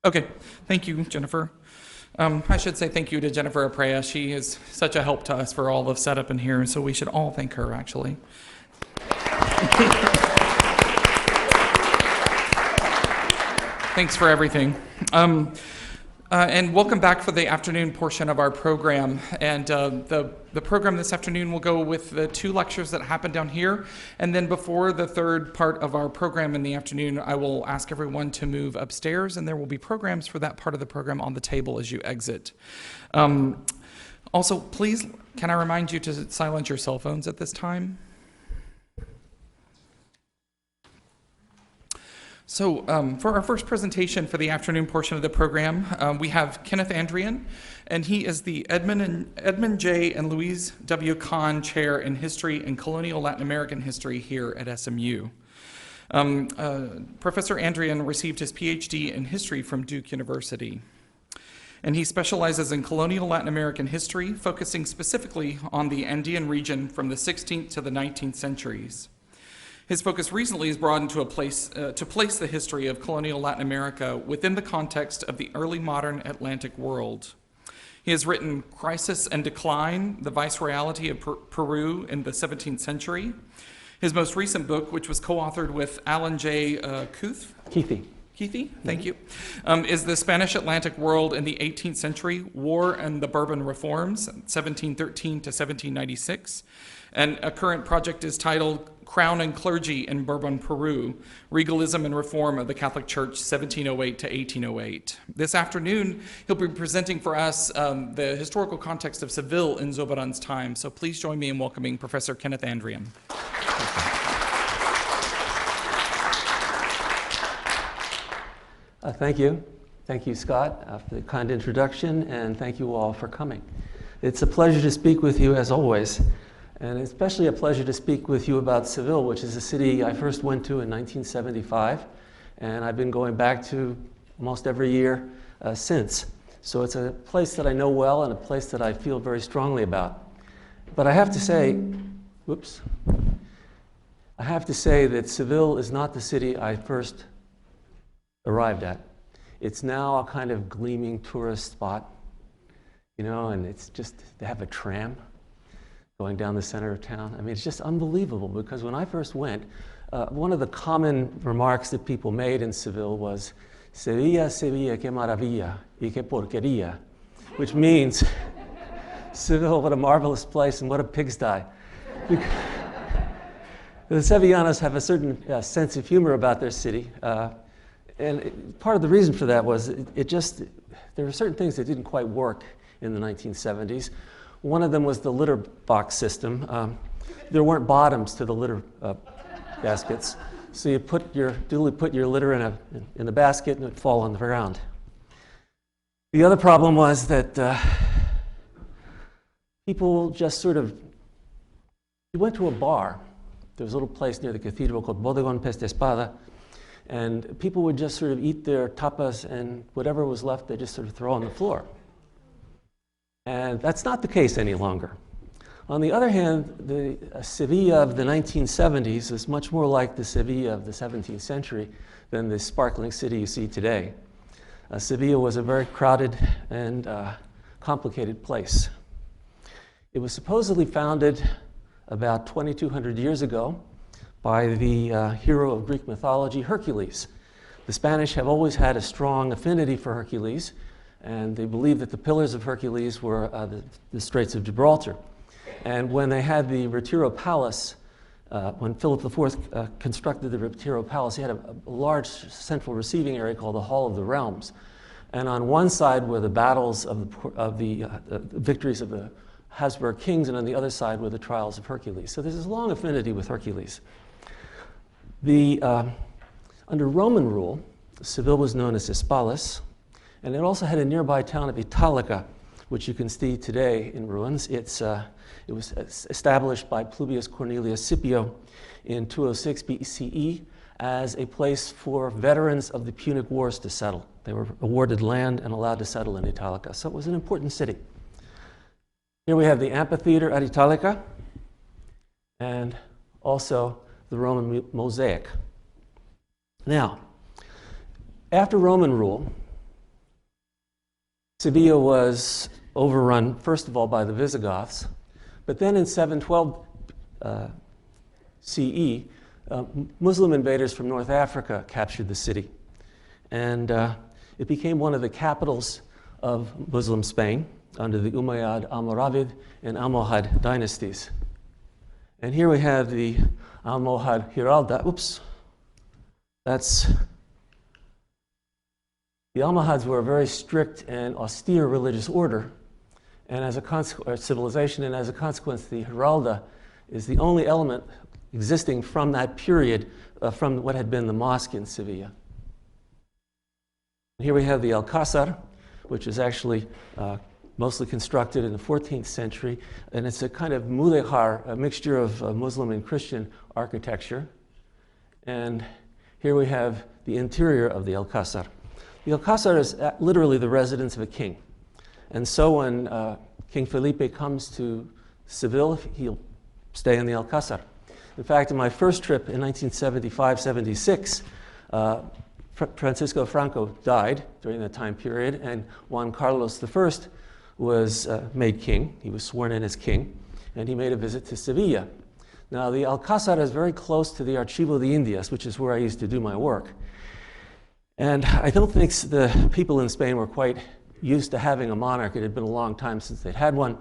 Okay, thank you, Jennifer. I should say thank you to Jennifer Aprea. She is such a help to us for all the setup in here, so we should all thank her, actually. Thanks for everything. And welcome back for the afternoon portion of our program. And the program this afternoon will go with the 2 lectures that happen down here. And then before the third part of our program in the afternoon, I will ask everyone to move upstairs, and there will be programs for that part of the program on the table as you exit. Also, please, can I remind you to silence your cell phones at this time? So for our first presentation for the afternoon portion of the program, we have Kenneth Andrian, and he is the Edmund J. and Louise W. Kahn Chair in History and Colonial Latin American History here at SMU. Professor Andrian received his PhD in history from Duke University, and he specializes in colonial Latin American history, focusing specifically on the Andean region from the 16th to the 19th centuries. His focus recently has broadened to place the history of colonial Latin America within the context of the early modern Atlantic world. He has written Crisis and Decline, the Viceroyalty of Peru in the 17th Century. His most recent book, which was co-authored with Alan J. Keithy, thank you, is The Spanish Atlantic World in the 18th Century, War and the Bourbon Reforms, 1713 to 1796. And a current project is titled Crown and Clergy in Bourbon Peru, Regalism and Reform of the Catholic Church, 1708 to 1808. This afternoon, he'll be presenting for us the historical context of Seville in Zurbarán's time. So please join me in welcoming Professor Kenneth Andrian. Thank you. Thank you, Scott, for the kind introduction, and thank you all for coming. It's a pleasure to speak with you, as always, and especially a pleasure to speak with you about Seville, which is a city I first went to in 1975, and I've been going back to almost every year since. So it's a place that I know well and a place that I feel very strongly about. But I have to say, that Seville is not the city I first arrived at. It's now a kind of gleaming tourist spot, you know, and it's just, they have a tram going down the center of town. I mean, it's just unbelievable, because when I first went, one of the common remarks that people made in Seville was, Sevilla, Sevilla, que maravilla, y que porquería, which means, Seville, what a marvelous place and what a pigsty. The Sevillanos have a certain sense of humor about their city. And part of the reason for that was there were certain things that didn't quite work in the 1970s. One of them was the litter box system. There weren't bottoms to the litter baskets, so you duly put your litter in the basket and it would fall on the ground. The other problem was that people just you went to a bar. There was a little place near the cathedral called Bodegón Pez de Espada, and people would just sort of eat their tapas, and whatever was left, they just sort of throw on the floor. And that's not the case any longer. On the other hand, the Sevilla of the 1970s is much more like the Sevilla of the 17th century than the sparkling city you see today. Sevilla was a very crowded and complicated place. It was supposedly founded about 2,200 years ago by the hero of Greek mythology, Hercules. The Spanish have always had a strong affinity for Hercules, and they believe that the pillars of Hercules were the Straits of Gibraltar. And when they had the Retiro Palace, when Philip IV constructed the Retiro Palace, he had a large central receiving area called the Hall of the Realms. And on one side were the battles of the victories of the Habsburg kings, and on the other side were the trials of Hercules. So there's this long affinity with Hercules. Under Roman rule, Seville was known as Hispalis, and it also had a nearby town of Italica, which you can see today in ruins. It was established by Publius Cornelius Scipio in 206 BCE as a place for veterans of the Punic Wars to settle. They were awarded land and allowed to settle in Italica, so it was an important city. Here we have the amphitheater at Italica, and also the Roman mosaic. Now, after Roman rule, Seville was overrun, first of all, by the Visigoths, but then in 712 CE, Muslim invaders from North Africa captured the city. And it became one of the capitals of Muslim Spain under the Umayyad, Almoravid, and Almohad dynasties. And here we have the Almohad Giralda. Oops. The Almohads were a very strict and austere religious order, and as a civilization, and as a consequence, the Giralda is the only element existing from that period, from what had been the mosque in Seville. Here we have the Alcázar, which is actually mostly constructed in the 14th century, and it's a kind of mudéjar, a mixture of Muslim and Christian architecture. And here we have the interior of the Alcázar. The Alcázar is literally the residence of a king. And so when King Felipe comes to Seville, he'll stay in the Alcázar. In fact, in my first trip in 1975-76, Francisco Franco died during that time period, and Juan Carlos I was made king. He was sworn in as king, and he made a visit to Seville. Now, the Alcázar is very close to the Archivo de Indias, which is where I used to do my work. And I don't think the people in Spain were quite used to having a monarch. It had been a long time since they'd had one.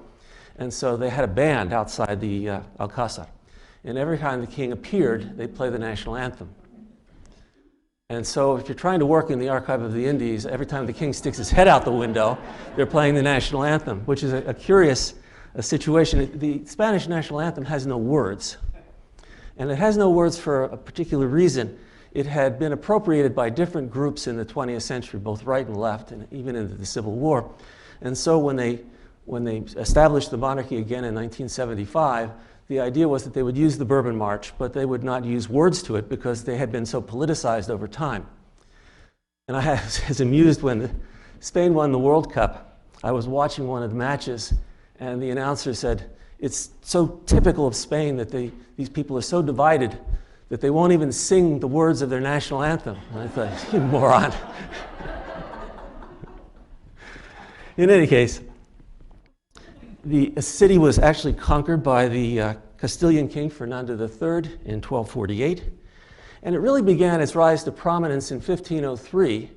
And so they had a band outside the Alcázar. And every time the king appeared, they'd play the national anthem. And so if you're trying to work in the Archive of the Indies, every time the king sticks his head out the window, they're playing the national anthem, which is a curious situation. The Spanish national anthem has no words. And it has no words for a particular reason. It had been appropriated by different groups in the 20th century, both right and left, and even into the Civil War. And so when they established the monarchy again in 1975, the idea was that they would use the Bourbon March, but they would not use words to it because they had been so politicized over time. And I was amused when Spain won the World Cup. I was watching one of the matches, and the announcer said, "It's so typical of Spain that these people are so divided that they won't even sing the words of their national anthem." And I thought, you moron. In any case, the city was actually conquered by the Castilian king Ferdinand III in 1248, and it really began its rise to prominence in 1503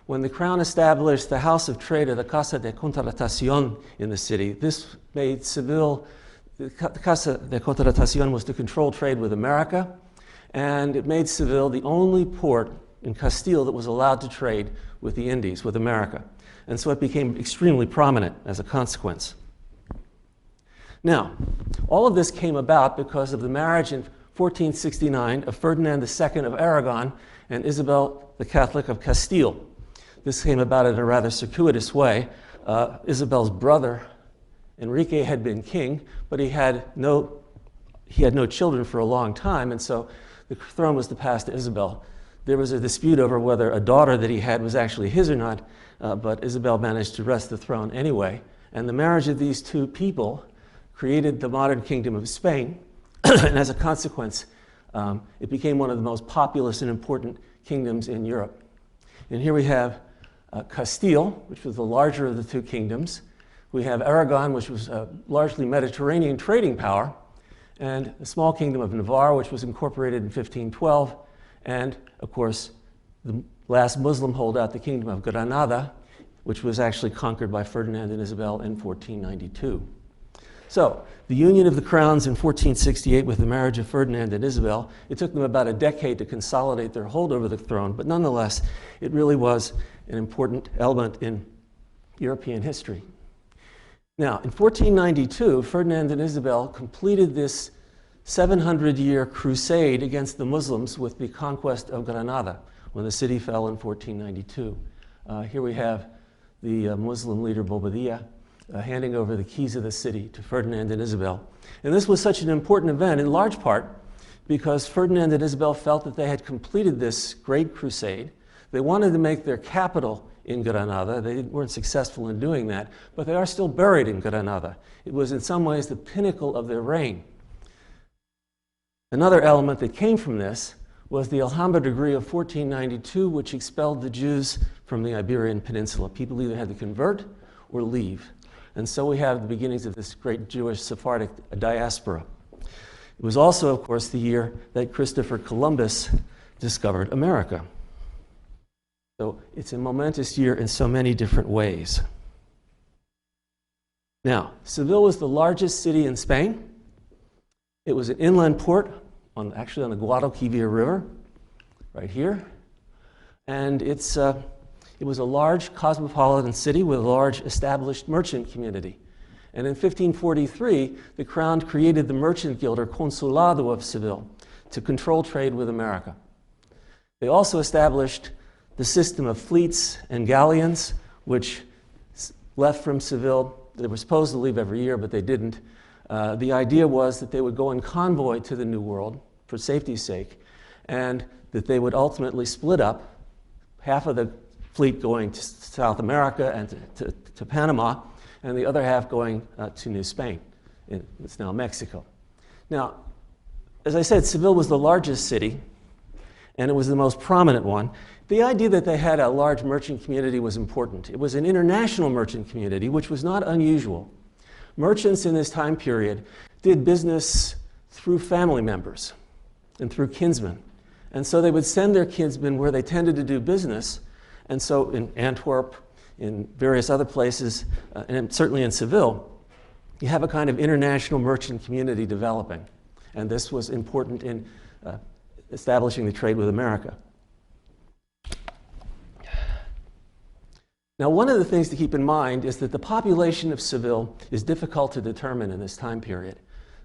when the crown established the House of Trade, or the Casa de Contratación, in the city. This made Seville, the Casa de Contratación was to control trade with America, and it made Seville the only port in Castile that was allowed to trade with the Indies, with America. And so it became extremely prominent as a consequence. Now, all of this came about because of the marriage in 1469 of Ferdinand II of Aragon and Isabel the Catholic of Castile. This came about in a rather circuitous way. Isabel's brother, Enrique, had been king, but he had no children for a long time, and so the throne was to pass to Isabel. There was a dispute over whether a daughter that he had was actually his or not, but Isabel managed to wrest the throne anyway. And the marriage of these two people created the modern kingdom of Spain, and as a consequence, it became one of the most populous and important kingdoms in Europe. And here we have Castile, which was the larger of the two kingdoms. We have Aragon, which was a largely Mediterranean trading power, and the small kingdom of Navarre, which was incorporated in 1512, and, of course, the last Muslim holdout, the kingdom of Granada, which was actually conquered by Ferdinand and Isabel in 1492. So, the union of the crowns in 1468 with the marriage of Ferdinand and Isabel, it took them about a decade to consolidate their hold over the throne, but nonetheless, it really was an important element in European history. Now, in 1492, Ferdinand and Isabel completed this 700-year crusade against the Muslims with the conquest of Granada, when the city fell in 1492. Here we have the Muslim leader Bobadilla handing over the keys of the city to Ferdinand and Isabel. And this was such an important event, in large part, because Ferdinand and Isabel felt that they had completed this great crusade. They wanted to make their capital in Granada. They weren't successful in doing that, but they are still buried in Granada. It was in some ways the pinnacle of their reign. Another element that came from this was the Alhambra Decree of 1492, which expelled the Jews from the Iberian Peninsula. People either had to convert or leave. And so we have the beginnings of this great Jewish Sephardic diaspora. It was also, of course, the year that Christopher Columbus discovered America. So it's a momentous year in so many different ways. Now, Seville was the largest city in Spain. It was an inland port, actually on the Guadalquivir River, right here. And it was a large cosmopolitan city with a large established merchant community. And in 1543, the crown created the Merchant Guild, or Consulado of Seville, to control trade with America. They also established the system of fleets and galleons, which left from Seville. They were supposed to leave every year, but they didn't. The idea was that they would go in convoy to the New World for safety's sake, and that they would ultimately split up, half of the fleet going to South America and to Panama, and the other half going to New Spain. It's now Mexico. Now, as I said, Seville was the largest city, and it was the most prominent one. The idea that they had a large merchant community was important. It was an international merchant community, which was not unusual. Merchants in this time period did business through family members and through kinsmen. And so they would send their kinsmen where they tended to do business. And so in Antwerp, in various other places, and certainly in Seville, you have a kind of international merchant community developing. And this was important in establishing the trade with America. Now, one of the things to keep in mind is that the population of Seville is difficult to determine in this time period.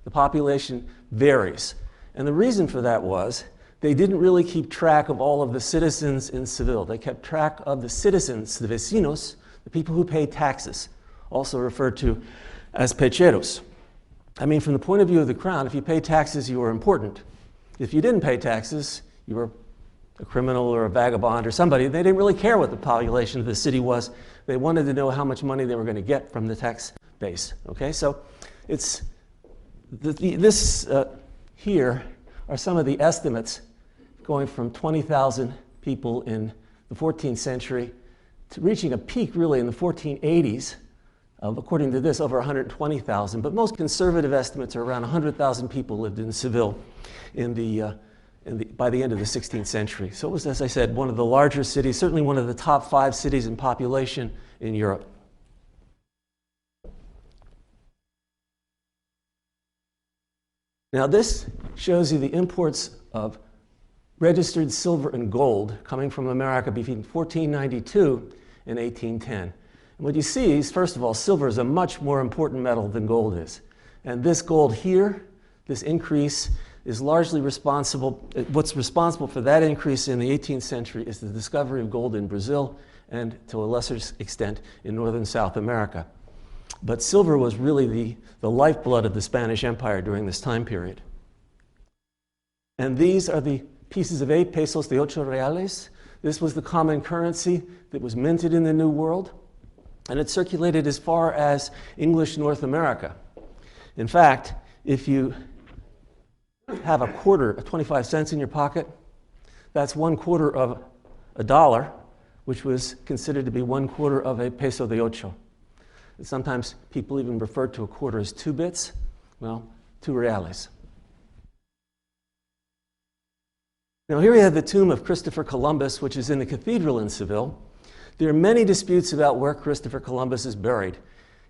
The population varies. And the reason for that was they didn't really keep track of all of the citizens in Seville. They kept track of the citizens, the vecinos, the people who paid taxes, also referred to as pecheros. I mean, from the point of view of the crown, if you paid taxes, you were important. If you didn't pay taxes, you were a criminal or a vagabond or somebody. They didn't really care what the population of the city was. They wanted to know how much money they were going to get from the tax base. Okay, so it's here are some of the estimates going from 20,000 people in the 14th century to reaching a peak really in the 1480s of, according to this, over 120,000. But most conservative estimates are around 100,000 people lived in Seville by the end of the 16th century. So it was, as I said, one of the larger cities, certainly one of the top 5 cities in population in Europe. Now this shows you the imports of registered silver and gold coming from America between 1492 and 1810. And what you see is, first of all, silver is a much more important metal than gold is. And this gold here, this increase, is largely responsible. What's responsible for that increase in the 18th century is the discovery of gold in Brazil and, to a lesser extent, in northern South America. But silver was really the lifeblood of the Spanish Empire during this time period. And these are the pieces of 8 pesos de 8 reales. This was the common currency that was minted in the New World, and it circulated as far as English North America. In fact, if you have a quarter, 25 cents in your pocket, that's 1/4 of a dollar, which was considered to be 1/4 of a peso de ocho. And sometimes people even refer to a quarter as 2 bits. Well, 2 reales. Now here we have the tomb of Christopher Columbus, which is in the cathedral in Seville. There are many disputes about where Christopher Columbus is buried.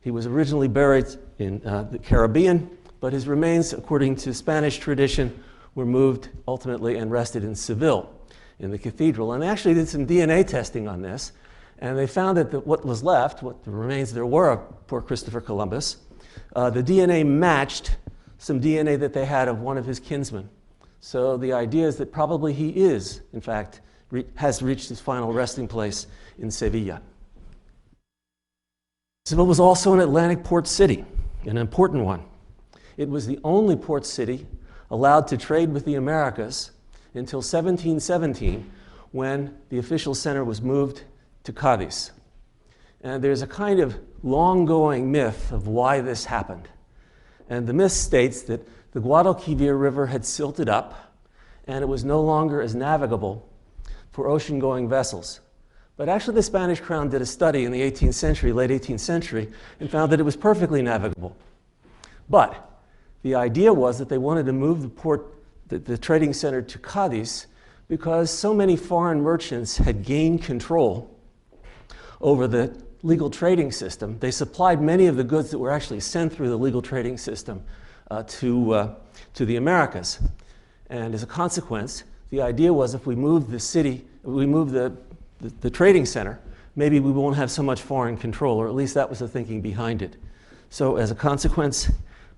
He was originally buried in the Caribbean, but his remains, according to Spanish tradition, were moved ultimately and rested in Seville, in the cathedral. And they actually did some DNA testing on this, and they found that what was left, what the remains there were of poor Christopher Columbus, the DNA matched some DNA that they had of one of his kinsmen. So the idea is that probably he is, in fact, has reached his final resting place in Sevilla. Seville was also an Atlantic port city, an important one. It was the only port city allowed to trade with the Americas until 1717, when the official center was moved to Cadiz. And there's a kind of long-going myth of why this happened. And the myth states that the Guadalquivir River had silted up, and it was no longer as navigable for ocean-going vessels. But actually the Spanish crown did a study in the 18th century, late 18th century, and found that it was perfectly navigable. But the idea was that they wanted to move the port, the trading center to Cadiz, because so many foreign merchants had gained control over the legal trading system. They supplied many of the goods that were actually sent through the legal trading system to the Americas. And as a consequence, the idea was if we move the city, we move the trading center, maybe we won't have so much foreign control, or at least that was the thinking behind it. So as a consequence,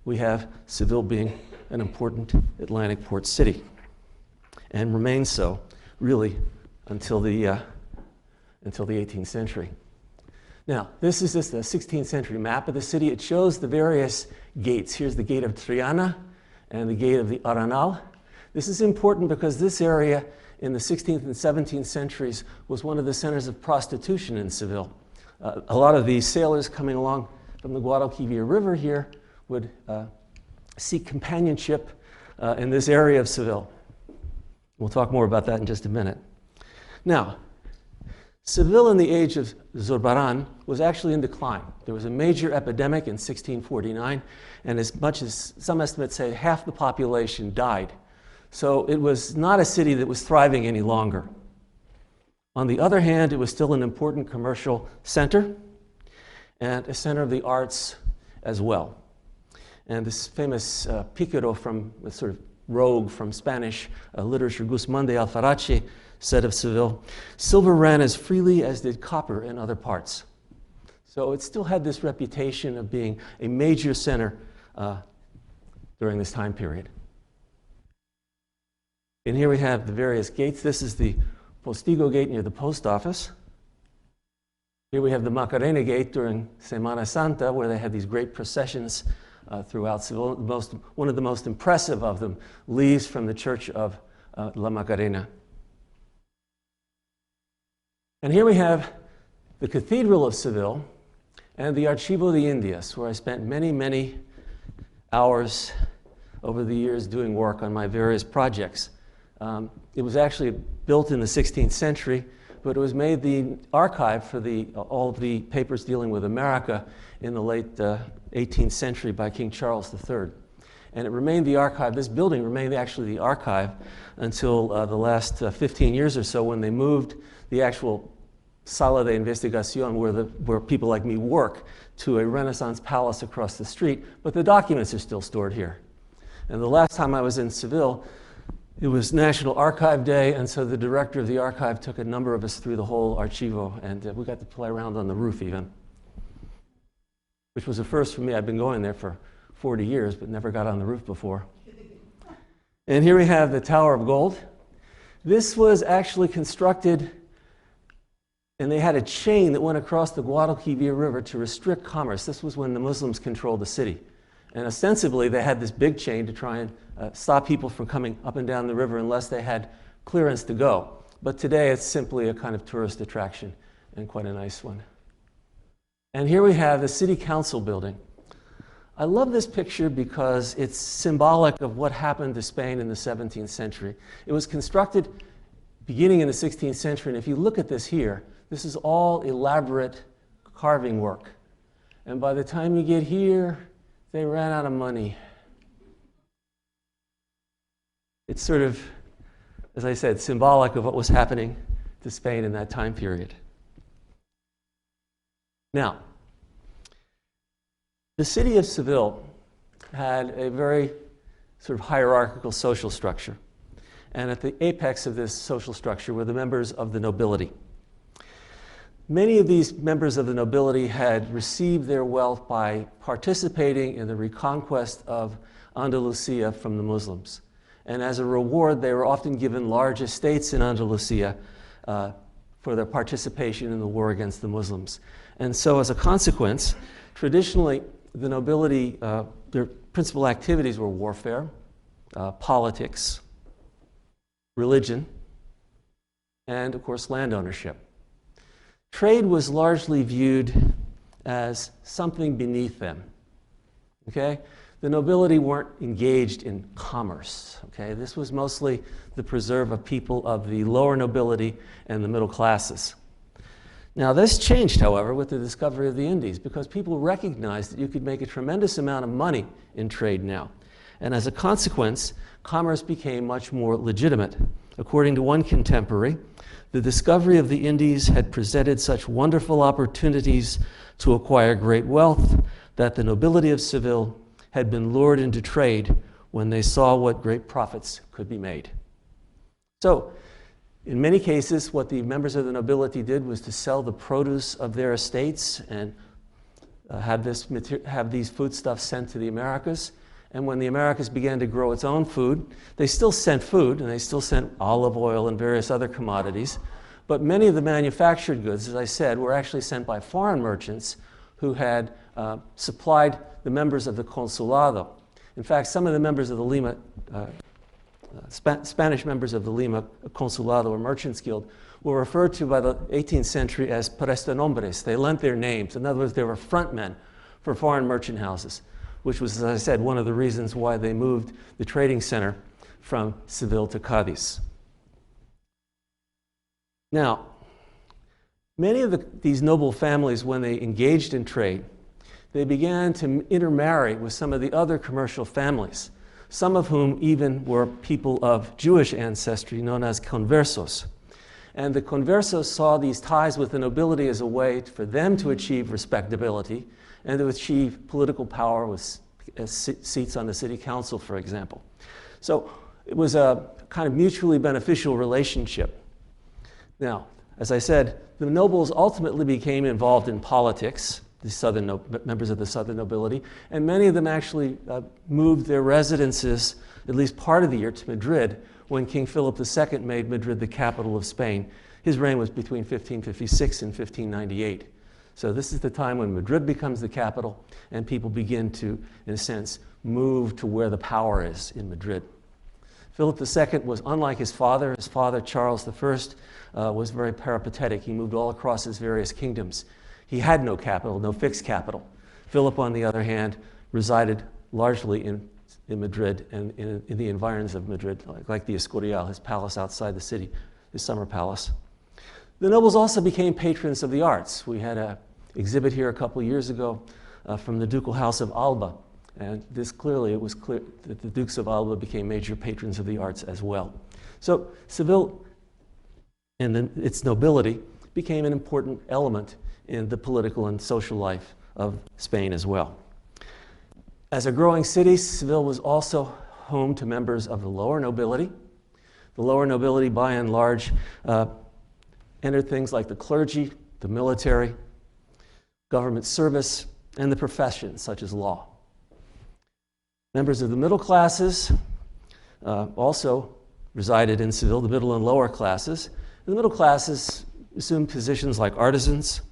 we have Seville being an important Atlantic port city, and remains so really until the 18th century. Now, this is just a 16th century map of the city. It shows the various gates. Here's the gate of Triana and the gate of the Arenal. This is important because this area in the 16th and 17th centuries was one of the centers of prostitution in Seville. A lot of the sailors coming along from the Guadalquivir River here would seek companionship in this area of Seville. We'll talk more about that in just a minute. Now, Seville in the age of Zurbarán was actually in decline. There was a major epidemic in 1649, and as much as some estimates say half the population died. So it was not a city that was thriving any longer. On the other hand, it was still an important commercial center and a center of the arts as well. And this famous Pícaro, from a sort of rogue from Spanish literature, Guzmán de Alfarache, said of Seville, "Silver ran as freely as did copper in other parts." So it still had this reputation of being a major center during this time period. And here we have the various gates. This is the Postigo Gate near the post office. Here we have the Macarena Gate during Semana Santa, where they had these great processions throughout Seville. One of the most impressive of them leaves from the church of La Macarena. And here we have the Cathedral of Seville and the Archivo de Indias, where I spent many, many hours over the years doing work on my various projects. It was actually built in the 16th century, but it was made the archive for all of the papers dealing with America in the late 18th century by King Charles III. And it remained the archive. This building remained actually the archive until the last 15 years or so, when they moved the actual Sala de Investigación, where people like me work, to a Renaissance palace across the street. But the documents are still stored here. And the last time I was in Seville, it was National Archive Day, and so the director of the archive took a number of us through the whole archivo, and we got to play around on the roof even, which was a first for me. I've been going there for 40 years, but never got on the roof before. And here we have the Tower of Gold. This was actually constructed, and they had a chain that went across the Guadalquivir River to restrict commerce. This was when the Muslims controlled the city. And ostensibly, they had this big chain to try and stop people from coming up and down the river unless they had clearance to go. But today, it's simply a kind of tourist attraction, and quite a nice one. And here we have the City Council building. I love this picture because it's symbolic of what happened to Spain in the 17th century. It was constructed beginning in the 16th century, and if you look at this here, this is all elaborate carving work. And by the time you get here, they ran out of money. It's sort of, as I said, symbolic of what was happening to Spain in that time period. Now, the city of Seville had a very sort of hierarchical social structure. And at the apex of this social structure were the members of the nobility. Many of these members of the nobility had received their wealth by participating in the reconquest of Andalusia from the Muslims. And as a reward, they were often given large estates in Andalusia for their participation in the war against the Muslims. And so as a consequence, traditionally, the nobility, their principal activities were warfare, politics, religion, and of course, land ownership. Trade was largely viewed as something beneath them, okay? The nobility weren't engaged in commerce, okay? This was mostly the preserve of people of the lower nobility and the middle classes. Now, this changed, however, with the discovery of the Indies, because people recognized that you could make a tremendous amount of money in trade now. And as a consequence, commerce became much more legitimate. According to one contemporary, the discovery of the Indies had presented such wonderful opportunities to acquire great wealth that the nobility of Seville had been lured into trade when they saw what great profits could be made. So, in many cases, what the members of the nobility did was to sell the produce of their estates and have these foodstuffs sent to the Americas. And when the Americas began to grow its own food, they still sent food, and they still sent olive oil and various other commodities. But many of the manufactured goods, as I said, were actually sent by foreign merchants who had supplied the members of the consulado. In fact, some of the members of the Lima Spanish members of the Lima Consulado or Merchants Guild were referred to by the 18th century as prestanombres. They lent their names. In other words, they were frontmen for foreign merchant houses, which was, as I said, one of the reasons why they moved the trading center from Seville to Cadiz. Now, many of these noble families, when they engaged in trade, they began to intermarry with some of the other commercial families, some of whom even were people of Jewish ancestry, known as conversos. And the conversos saw these ties with the nobility as a way for them to achieve respectability and to achieve political power with seats on the city council, for example. So it was a kind of mutually beneficial relationship. Now, as I said, the nobles ultimately became involved in politics, the members of the southern nobility, and many of them actually moved their residences, at least part of the year, to Madrid when King Philip II made Madrid the capital of Spain. His reign was between 1556 and 1598. So this is the time when Madrid becomes the capital and people begin to, in a sense, move to where the power is in Madrid. Philip II was unlike his father. His father, Charles I, was very peripatetic. He moved all across his various kingdoms. He had no capital, no fixed capital. Philip, on the other hand, resided largely in Madrid and in the environs of Madrid, like the Escorial, his palace outside the city, his summer palace. The nobles also became patrons of the arts. We had an exhibit here a couple years ago from the Ducal House of Alba, and it was clear that the Dukes of Alba became major patrons of the arts as well. So Seville and its nobility became an important element in the political and social life of Spain as well. As a growing city, Seville was also home to members of the lower nobility. The lower nobility, by and large, entered things like the clergy, the military, government service, and the professions, such as law. Members of the middle classes also resided in Seville, the middle and lower classes. And the middle classes assumed positions like artisans,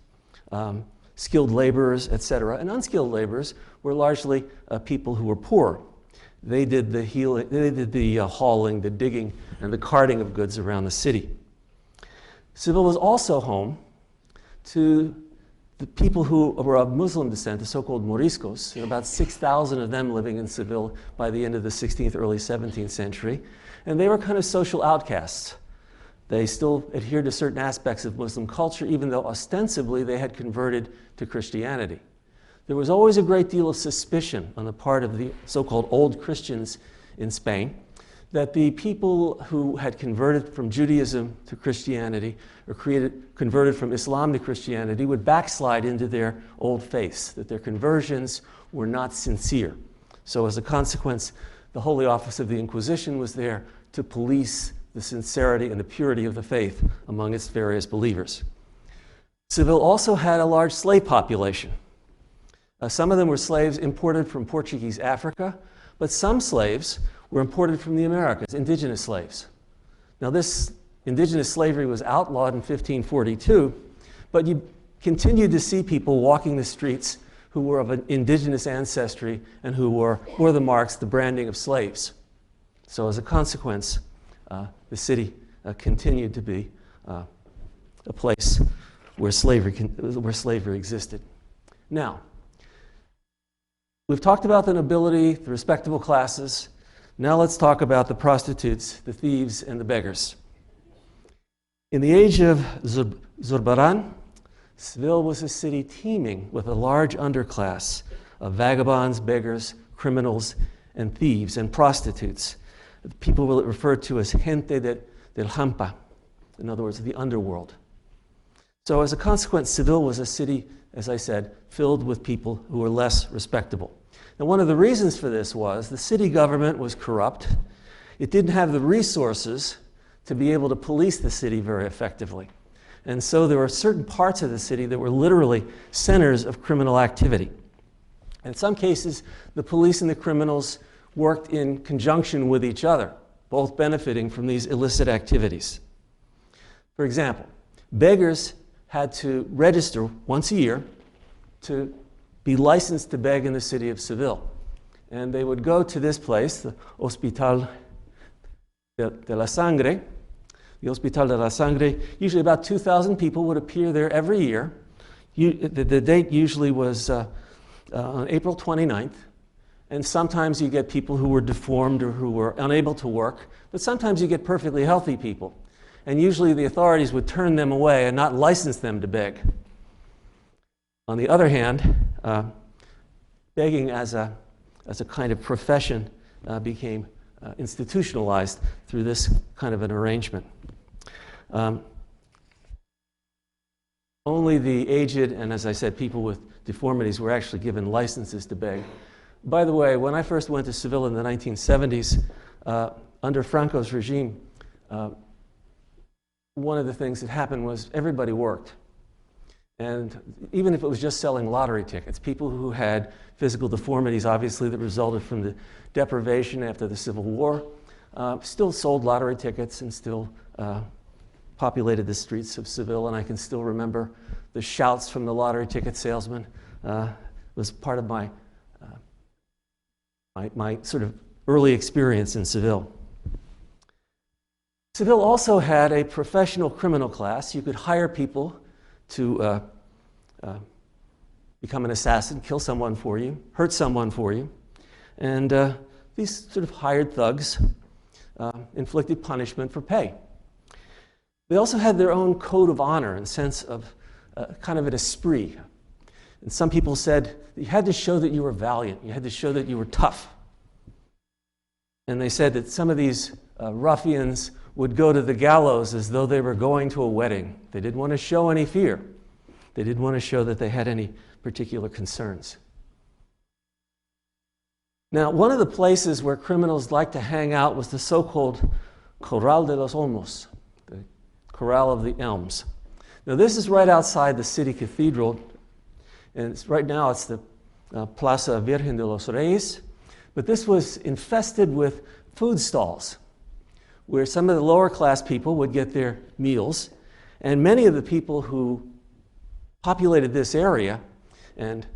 skilled laborers, etc. And unskilled laborers were largely people who were poor. They did the hauling, the digging, and the carting of goods around the city. Seville was also home to the people who were of Muslim descent, the so-called Moriscos, about 6,000 of them living in Seville by the end of the 16th, early 17th century. And they were kind of social outcasts. They still adhered to certain aspects of Muslim culture, even though ostensibly they had converted to Christianity. There was always a great deal of suspicion on the part of the so-called old Christians in Spain that the people who had converted from Judaism to Christianity or converted from Islam to Christianity would backslide into their old faiths, that their conversions were not sincere. So as a consequence, the Holy Office of the Inquisition was there to police the sincerity and the purity of the faith among its various believers. Seville also had a large slave population. Some of them were slaves imported from Portuguese Africa, but some slaves were imported from the Americas, indigenous slaves. Now this indigenous slavery was outlawed in 1542, but you continued to see people walking the streets who were of an indigenous ancestry and who bore the marks, the branding of slaves. So as a consequence, the city continued to be a place where slavery existed. Now, we've talked about the nobility, the respectable classes. Now let's talk about the prostitutes, the thieves, and the beggars. In the age of Zurbarán, Seville was a city teeming with a large underclass of vagabonds, beggars, criminals, and thieves, and prostitutes. People were referred to as gente del hampa, in other words, the underworld. So as a consequence, Seville was a city, as I said, filled with people who were less respectable. Now, one of the reasons for this was the city government was corrupt. It didn't have the resources to be able to police the city very effectively. And so there were certain parts of the city that were literally centers of criminal activity. In some cases, the police and the criminals worked in conjunction with each other, both benefiting from these illicit activities. For example, beggars had to register once a year to be licensed to beg in the city of Seville. And they would go to this place, the Hospital de la Sangre. The Hospital de la Sangre, usually about 2,000 people would appear there every year. The date usually was on April 29th. And sometimes you get people who were deformed or who were unable to work, but sometimes you get perfectly healthy people. And usually the authorities would turn them away and not license them to beg. On the other hand, begging as a kind of profession became institutionalized through this kind of an arrangement. Only the aged and, as I said, people with deformities were actually given licenses to beg. By the way, when I first went to Seville in the 1970s, under Franco's regime, one of the things that happened was everybody worked. And even if it was just selling lottery tickets, people who had physical deformities, obviously, that resulted from the deprivation after the Civil War, still sold lottery tickets and still populated the streets of Seville. And I can still remember the shouts from the lottery ticket salesman. Was part of my sort of early experience in Seville. Seville also had a professional criminal class. You could hire people to become an assassin, kill someone for you, hurt someone for you. And these sort of hired thugs inflicted punishment for pay. They also had their own code of honor and sense of kind of an esprit. And some people said you had to show that you were valiant. You had to show that you were tough. And they said that some of these ruffians would go to the gallows as though they were going to a wedding. They didn't want to show any fear. They didn't want to show that they had any particular concerns. Now, one of the places where criminals liked to hang out was the so-called Corral de los Olmos, the Corral of the Elms. Now, this is right outside the city cathedral, and right now it's the Plaza Virgen de los Reyes, but this was infested with food stalls where some of the lower class people would get their meals, and many of the people who populated this area and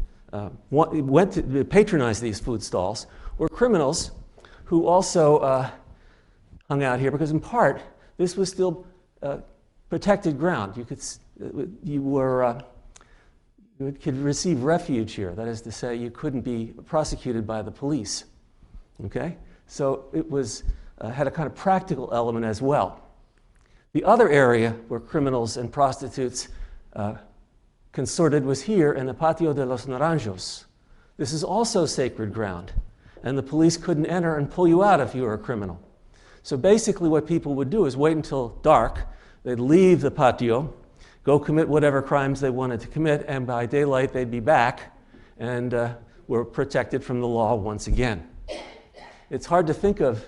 went to patronize these food stalls were criminals who also hung out here because, in part, this was still protected ground. You could receive refuge here. That is to say, you couldn't be prosecuted by the police. Okay, so it was had a kind of practical element as well. The other area where criminals and prostitutes consorted was here in the Patio de los Naranjos. This is also sacred ground, and the police couldn't enter and pull you out if you were a criminal. So basically what people would do is wait until dark, they'd leave the patio, go commit whatever crimes they wanted to commit, and by daylight they'd be back and were protected from the law once again. It's hard to think of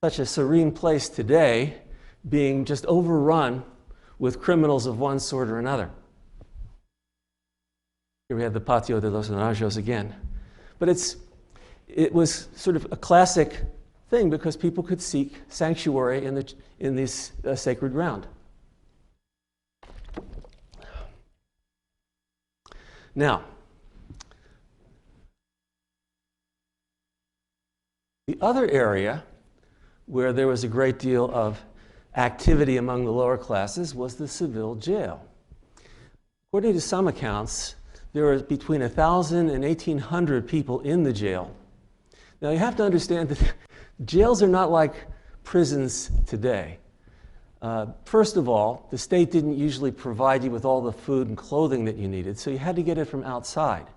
such a serene place today being just overrun with criminals of one sort or another. Here we have the Patio de los Naranjos again. But it was sort of a classic thing because people could seek sanctuary in this sacred ground. Now, the other area where there was a great deal of activity among the lower classes was the Seville Jail. According to some accounts, there were between 1,000 and 1,800 people in the jail. Now, you have to understand that jails are not like prisons today. First of all, the state didn't usually provide you with all the food and clothing that you needed, so you had to get it from outside.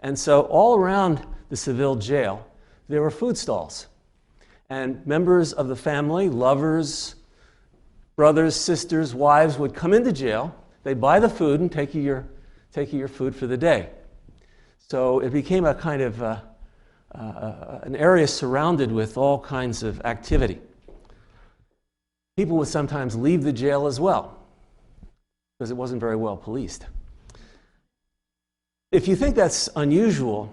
And so all around the Seville Jail, there were food stalls. And members of the family, lovers, brothers, sisters, wives would come into jail, they'd buy the food and take you your food for the day. So it became a kind of an area surrounded with all kinds of activity. People would sometimes leave the jail as well, because it wasn't very well policed. If you think that's unusual,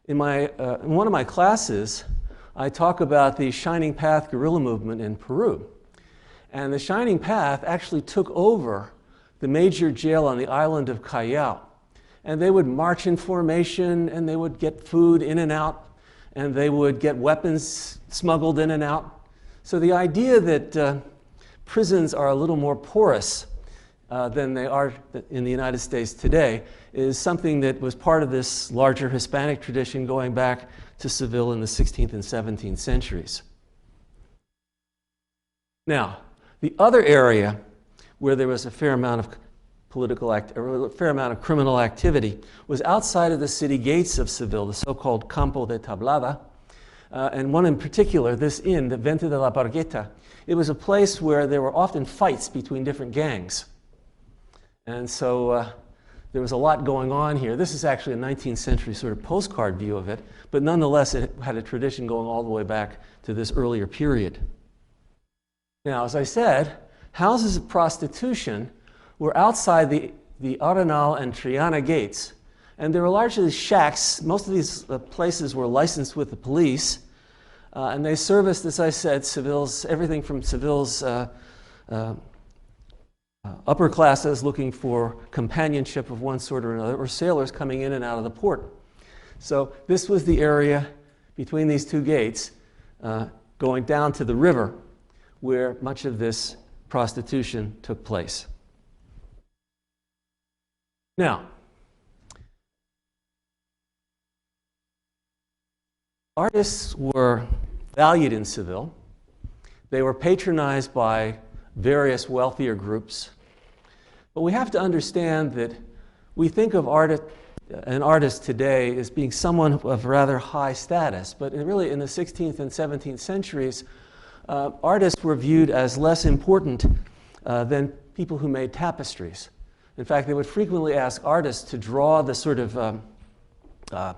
in one of my classes, I talk about the Shining Path guerrilla movement in Peru. And the Shining Path actually took over the major jail on the island of Callao. And they would march in formation, and they would get food in and out, and they would get weapons smuggled in and out. So the idea that prisons are a little more porous than they are in the United States today is something that was part of this larger Hispanic tradition going back to Seville in the 16th and 17th centuries. Now, the other area where there was a fair amount of criminal activity was outside of the city gates of Seville, the so-called Campo de Tablada, and one in particular, this inn, the Venta de la Bargueta. It was a place where there were often fights between different gangs. And so there was a lot going on here. This is actually a 19th century sort of postcard view of it, but nonetheless it had a tradition going all the way back to this earlier period. Now, as I said, houses of prostitution were outside the Arenal and Triana gates, and they were largely shacks. Most of these places were licensed with the police, and they serviced, as I said, everything from Seville's upper classes looking for companionship of one sort or another, or sailors coming in and out of the port. So this was the area between these two gates going down to the river where much of this prostitution took place. Now, artists were valued in Seville. They were patronized by various wealthier groups. But we have to understand that we think of an artist today as being someone of rather high status. But really, in the 16th and 17th centuries, artists were viewed as less important than people who made tapestries. In fact, they would frequently ask artists to draw the sort of the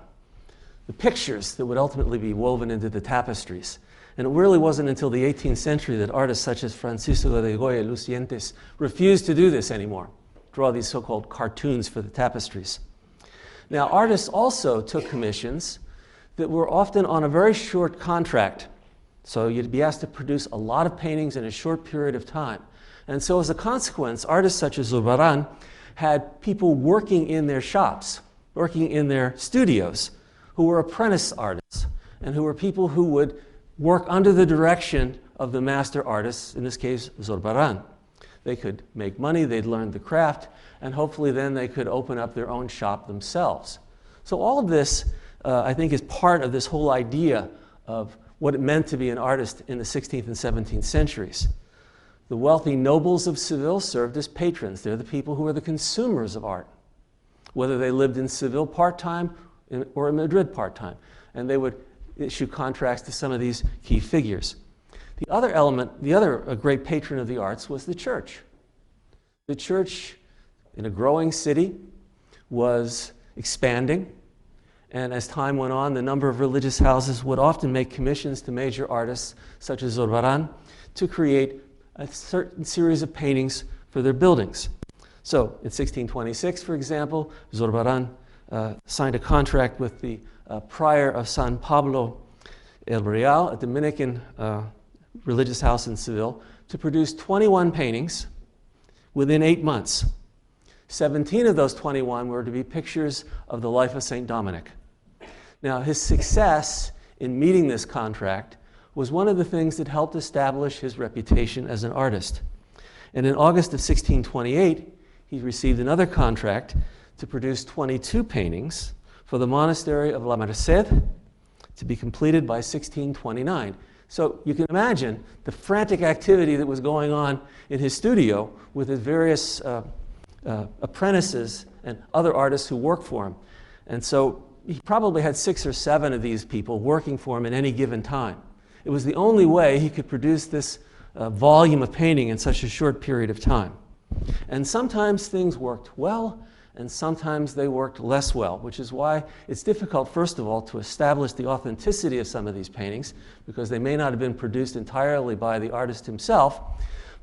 pictures that would ultimately be woven into the tapestries. And it really wasn't until the 18th century that artists such as Francisco de Goya Lucientes refused to do this anymore, draw these so-called cartoons for the tapestries. Now, artists also took commissions that were often on a very short contract. So you'd be asked to produce a lot of paintings in a short period of time. And so as a consequence, artists such as Zurbarán had people working in their shops, working in their studios, who were apprentice artists, and who were people who would work under the direction of the master artists, in this case, Zurbarán. They could make money, they'd learn the craft, and hopefully then they could open up their own shop themselves. So all of this, I think, is part of this whole idea of what it meant to be an artist in the 16th and 17th centuries. The wealthy nobles of Seville served as patrons. They're the people who were the consumers of art, whether they lived in Seville part-time or in Madrid part-time. And they would issue contracts to some of these key figures. The other great patron of the arts was the church. The church, in a growing city, was expanding. And as time went on, the number of religious houses would often make commissions to major artists, such as Zurbarán, to create a certain series of paintings for their buildings. So in 1626, for example, Zurbarán signed a contract with the prior of San Pablo el Real, a Dominican religious house in Seville, to produce 21 paintings within 8 months. 17 of those 21 were to be pictures of the life of St. Dominic. Now, his success in meeting this contract was one of the things that helped establish his reputation as an artist. And in August of 1628, he received another contract to produce 22 paintings for the monastery of La Merced, to be completed by 1629. So you can imagine the frantic activity that was going on in his studio with his various apprentices and other artists who worked for him. And so he probably had 6 or 7 of these people working for him at any given time. It was the only way he could produce this volume of painting in such a short period of time. And sometimes things worked well, and sometimes they worked less well, which is why it's difficult, first of all, to establish the authenticity of some of these paintings, because they may not have been produced entirely by the artist himself.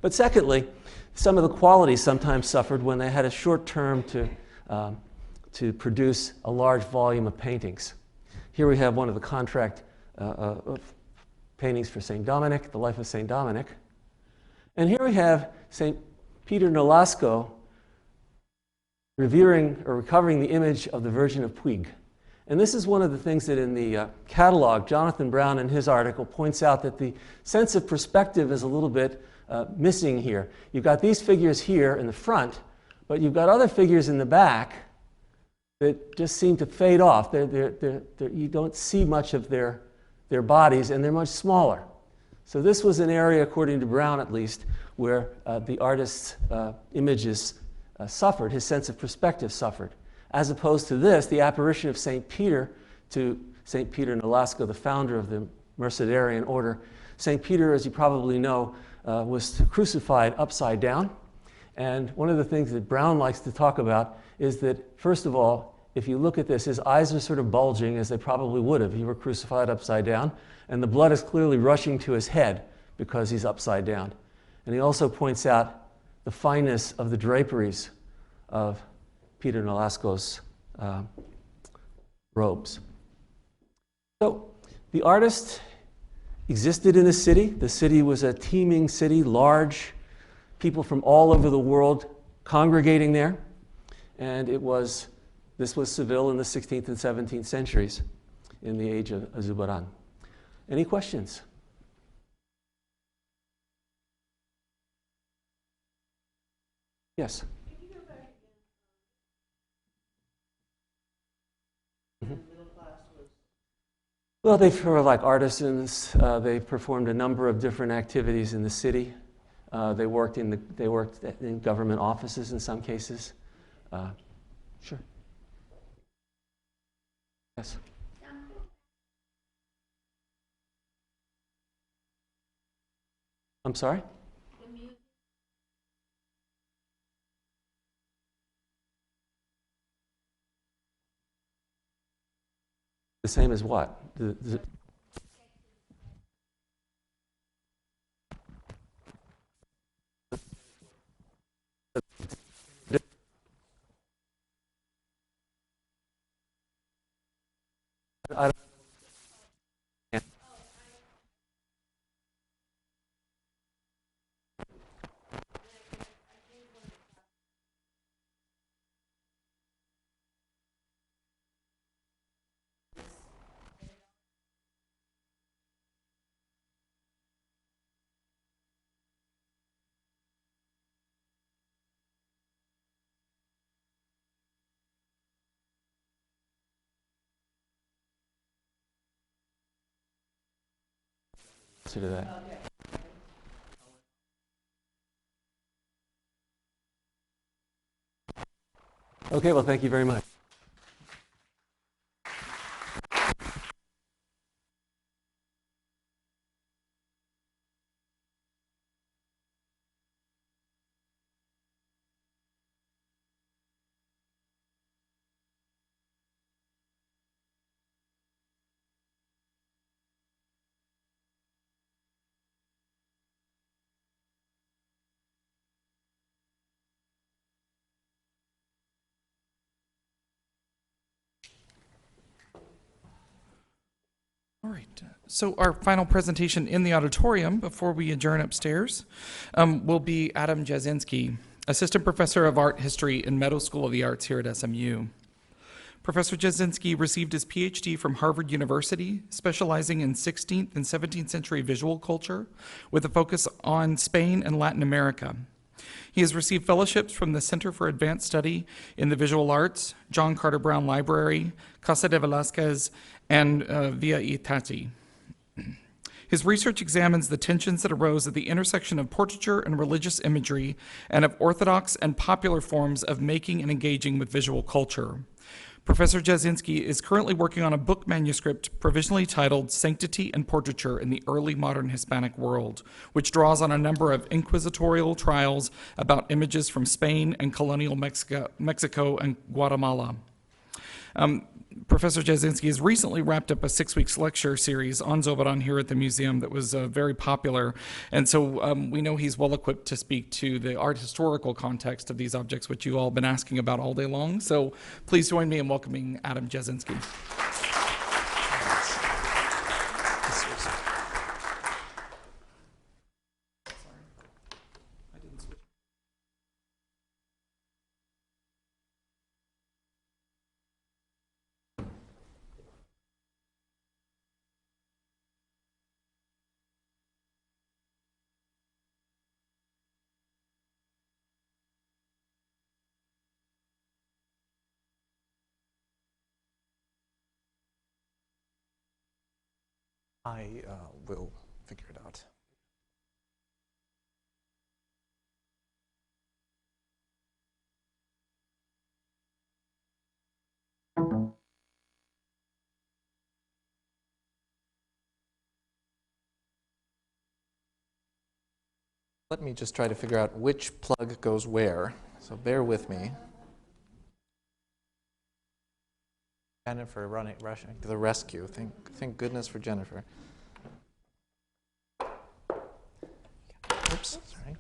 But secondly, some of the quality sometimes suffered when they had a short term to produce a large volume of paintings. Here we have one of the contract paintings for St. Dominic, the life of St. Dominic. And here we have St. Peter Nolasco revering or recovering the image of the Virgin of Puig. And this is one of the things that in the catalog, Jonathan Brown in his article points out that the sense of perspective is a little bit missing here. You've got these figures here in the front, but you've got other figures in the back that just seem to fade off. You don't see much of their bodies, and they're much smaller. So this was an area, according to Brown at least, where the artist's images suffered, his sense of perspective suffered. As opposed to this, the apparition of St. Peter to St. Peter Nolasco, the founder of the Mercedarian order. St. Peter, as you probably know, was crucified upside down. And one of the things that Brown likes to talk about is that, first of all, if you look at this, his eyes are sort of bulging, as they probably would have if he were crucified upside down, and the blood is clearly rushing to his head because he's upside down. And he also points out the fineness of the draperies of Peter Nolasco's robes. So the artist existed in a city. The city was a teeming city, large, people from all over the world congregating there. And this was Seville in the 16th and 17th centuries, in the age of Zurbarán. Any questions? Yes? Can you go back again? The middle class was... Well, they were like artisans. They performed a number of different activities in the city. They worked in government offices in some cases. Sure. Yes. I'm sorry? The same as what? I don't. To that. Okay, well, thank you very much. All right, so our final presentation in the auditorium before we adjourn upstairs will be Adam Jasinski, Assistant Professor of Art History in Meadows School of the Arts here at SMU. Professor Jasinski received his PhD from Harvard University, specializing in 16th and 17th century visual culture with a focus on Spain and Latin America. He has received fellowships from the Center for Advanced Study in the Visual Arts, John Carter Brown Library, Casa de Velázquez, and Via Itati. His research examines the tensions that arose at the intersection of portraiture and religious imagery, and of orthodox and popular forms of making and engaging with visual culture. Professor Jasinski is currently working on a book manuscript provisionally titled Sanctity and Portraiture in the Early Modern Hispanic World, which draws on a number of inquisitorial trials about images from Spain and colonial Mexico and Guatemala. Professor Jasinski has recently wrapped up a 6-week lecture series on Zurbarán here at the museum that was very popular, and so we know he's well equipped to speak to the art historical context of these objects, which you all have been asking about all day long. So please join me in welcoming Adam Jasinski. I will figure it out. Let me just try to figure out which plug goes where, so bear with me. Jennifer rushing to the rescue. Thank goodness for Jennifer. Oops, sorry.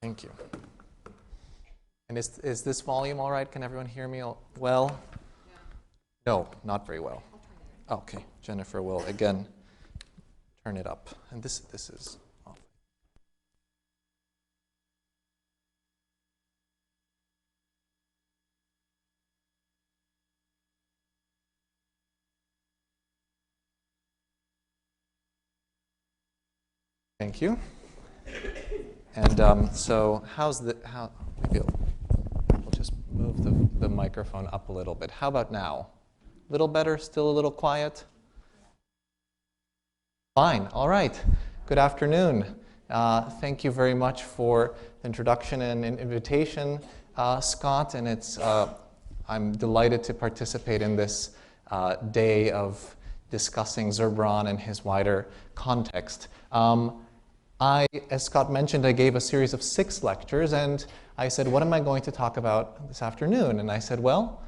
Thank you. And is this volume all right? Can everyone hear me well? Yeah. No, not very well. Okay, Jennifer will again turn it up. And this is off. Thank you. And so maybe we'll just move the microphone up a little bit. How about now? A little better, still a little quiet? Fine, all right. Good afternoon. Thank you very much for the introduction and invitation, Scott, and I'm delighted to participate in this day of discussing Zurbarán and his wider context. As Scott mentioned, I gave a series of 6 lectures, and I said, what am I going to talk about this afternoon? And I said, well,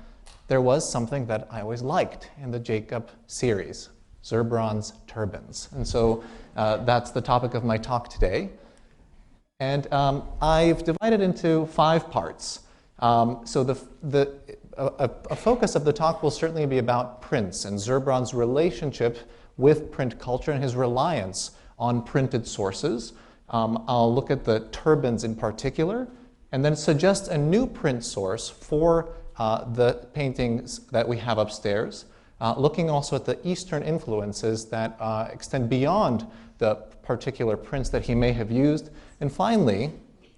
there was something that I always liked in the Jacob series, Zurbarán's turbans. And so that's the topic of my talk today. And I've divided into 5 parts. So a focus of the talk will certainly be about prints and Zurbarán's relationship with print culture and his reliance on printed sources. I'll look at the turbans in particular, and then suggest a new print source for the paintings that we have upstairs, looking also at the Eastern influences that extend beyond the particular prints that he may have used. And finally,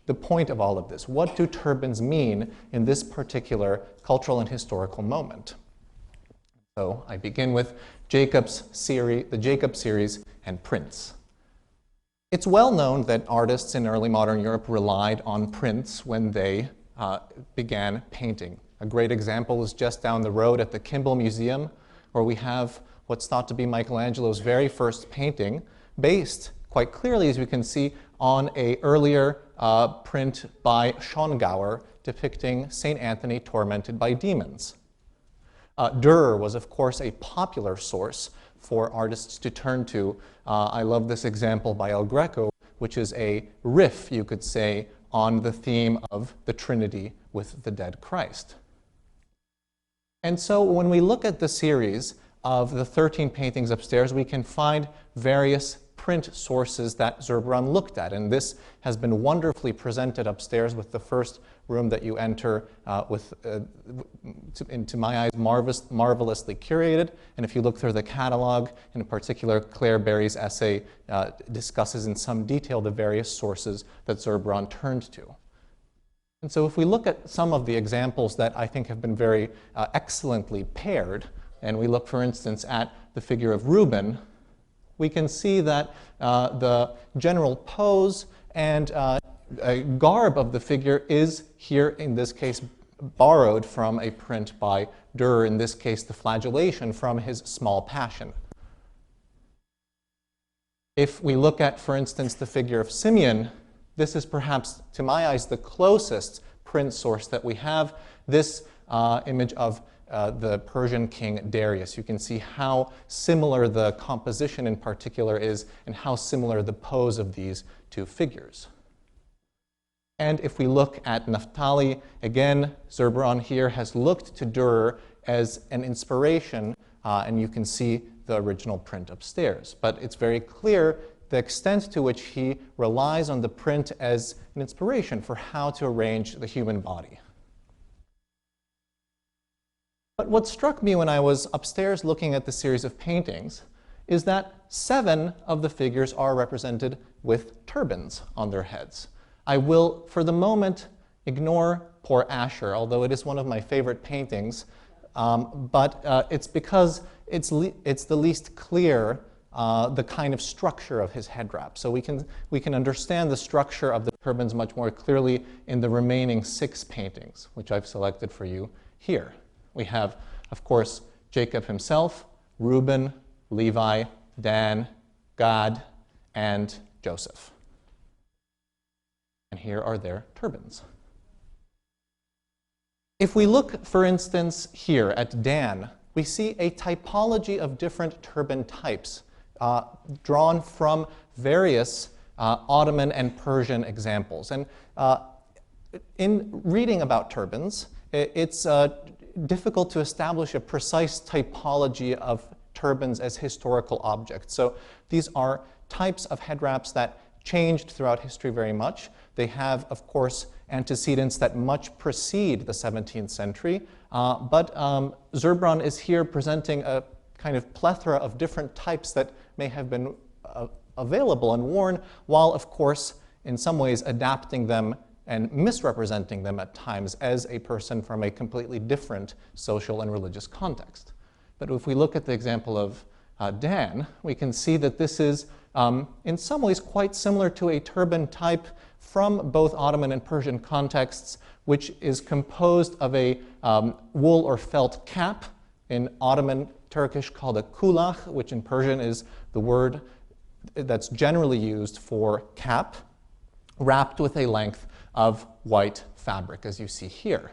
the point of all of this. What do turbans mean in this particular cultural and historical moment? So I begin with Jacob's series, the Jacob series, and prints. It's well known that artists in early modern Europe relied on prints when they began painting. A great example is just down the road at the Kimball Museum, where we have what's thought to be Michelangelo's very first painting, based quite clearly, as we can see, on an earlier print by Schongauer depicting St. Anthony tormented by demons. Dürer was, of course, a popular source for artists to turn to. I love this example by El Greco, which is a riff, you could say, on the theme of the Trinity with the dead Christ. And so when we look at the series of the 13 paintings upstairs, we can find various print sources that Zurbarán looked at. And this has been wonderfully presented upstairs with the first room that you enter into my eyes, marvelously curated. And if you look through the catalog, in particular, Claire Berry's essay discusses in some detail the various sources that Zurbarán turned to. And so if we look at some of the examples that I think have been very excellently paired, and we look, for instance, at the figure of Reuben, we can see that the general pose and garb of the figure is here, in this case, borrowed from a print by Dürer, in this case, the flagellation from his Small Passion. If we look at, for instance, the figure of Simeon, this is perhaps, to my eyes, the closest print source that we have, this image of the Persian king Darius. You can see how similar the composition in particular is and how similar the pose of these two figures. And if we look at Naphtali, again, Zurbarán here has looked to Dürer as an inspiration, and you can see the original print upstairs. But it's very clear the extent to which he relies on the print as an inspiration for how to arrange the human body. But what struck me when I was upstairs looking at the series of paintings is that 7 of the figures are represented with turbans on their heads. I will, for the moment, ignore poor Asher, although it is one of my favorite paintings, but it's because it's the least clear the kind of structure of his head wrap. So we can understand the structure of the turbans much more clearly in the remaining 6 paintings, which I've selected for you here. We have, of course, Jacob himself, Reuben, Levi, Dan, Gad, and Joseph. And here are their turbans. If we look, for instance, here at Dan, we see a typology of different turban types drawn from various Ottoman and Persian examples. And in reading about turbans, it's difficult to establish a precise typology of turbans as historical objects. So these are types of head wraps that changed throughout history very much. They have, of course, antecedents that much precede the 17th century, but Zurbarán is here presenting a kind of plethora of different types that may have been available and worn, while, of course, in some ways adapting them and misrepresenting them at times as a person from a completely different social and religious context. But if we look at the example of Dan, we can see that this is in some ways quite similar to a turban type from both Ottoman and Persian contexts, which is composed of a wool or felt cap, in Ottoman Turkish called a kulak, which in Persian is the word that's generally used for cap, wrapped with a length of white fabric, as you see here.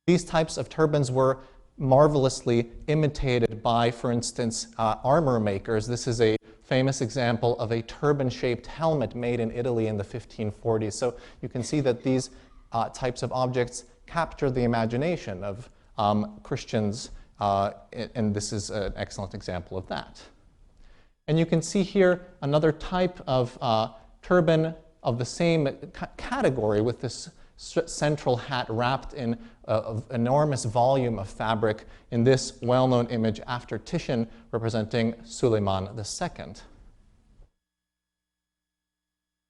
These types of turbans were marvelously imitated by, for instance, armor makers. This is a famous example of a turban-shaped helmet made in Italy in the 1540s. So you can see that these types of objects capture the imagination of Christians, and this is an excellent example of that. And you can see here another type of turban of the same category with this central hat wrapped in an enormous volume of fabric in this well-known image after Titian representing Suleiman II.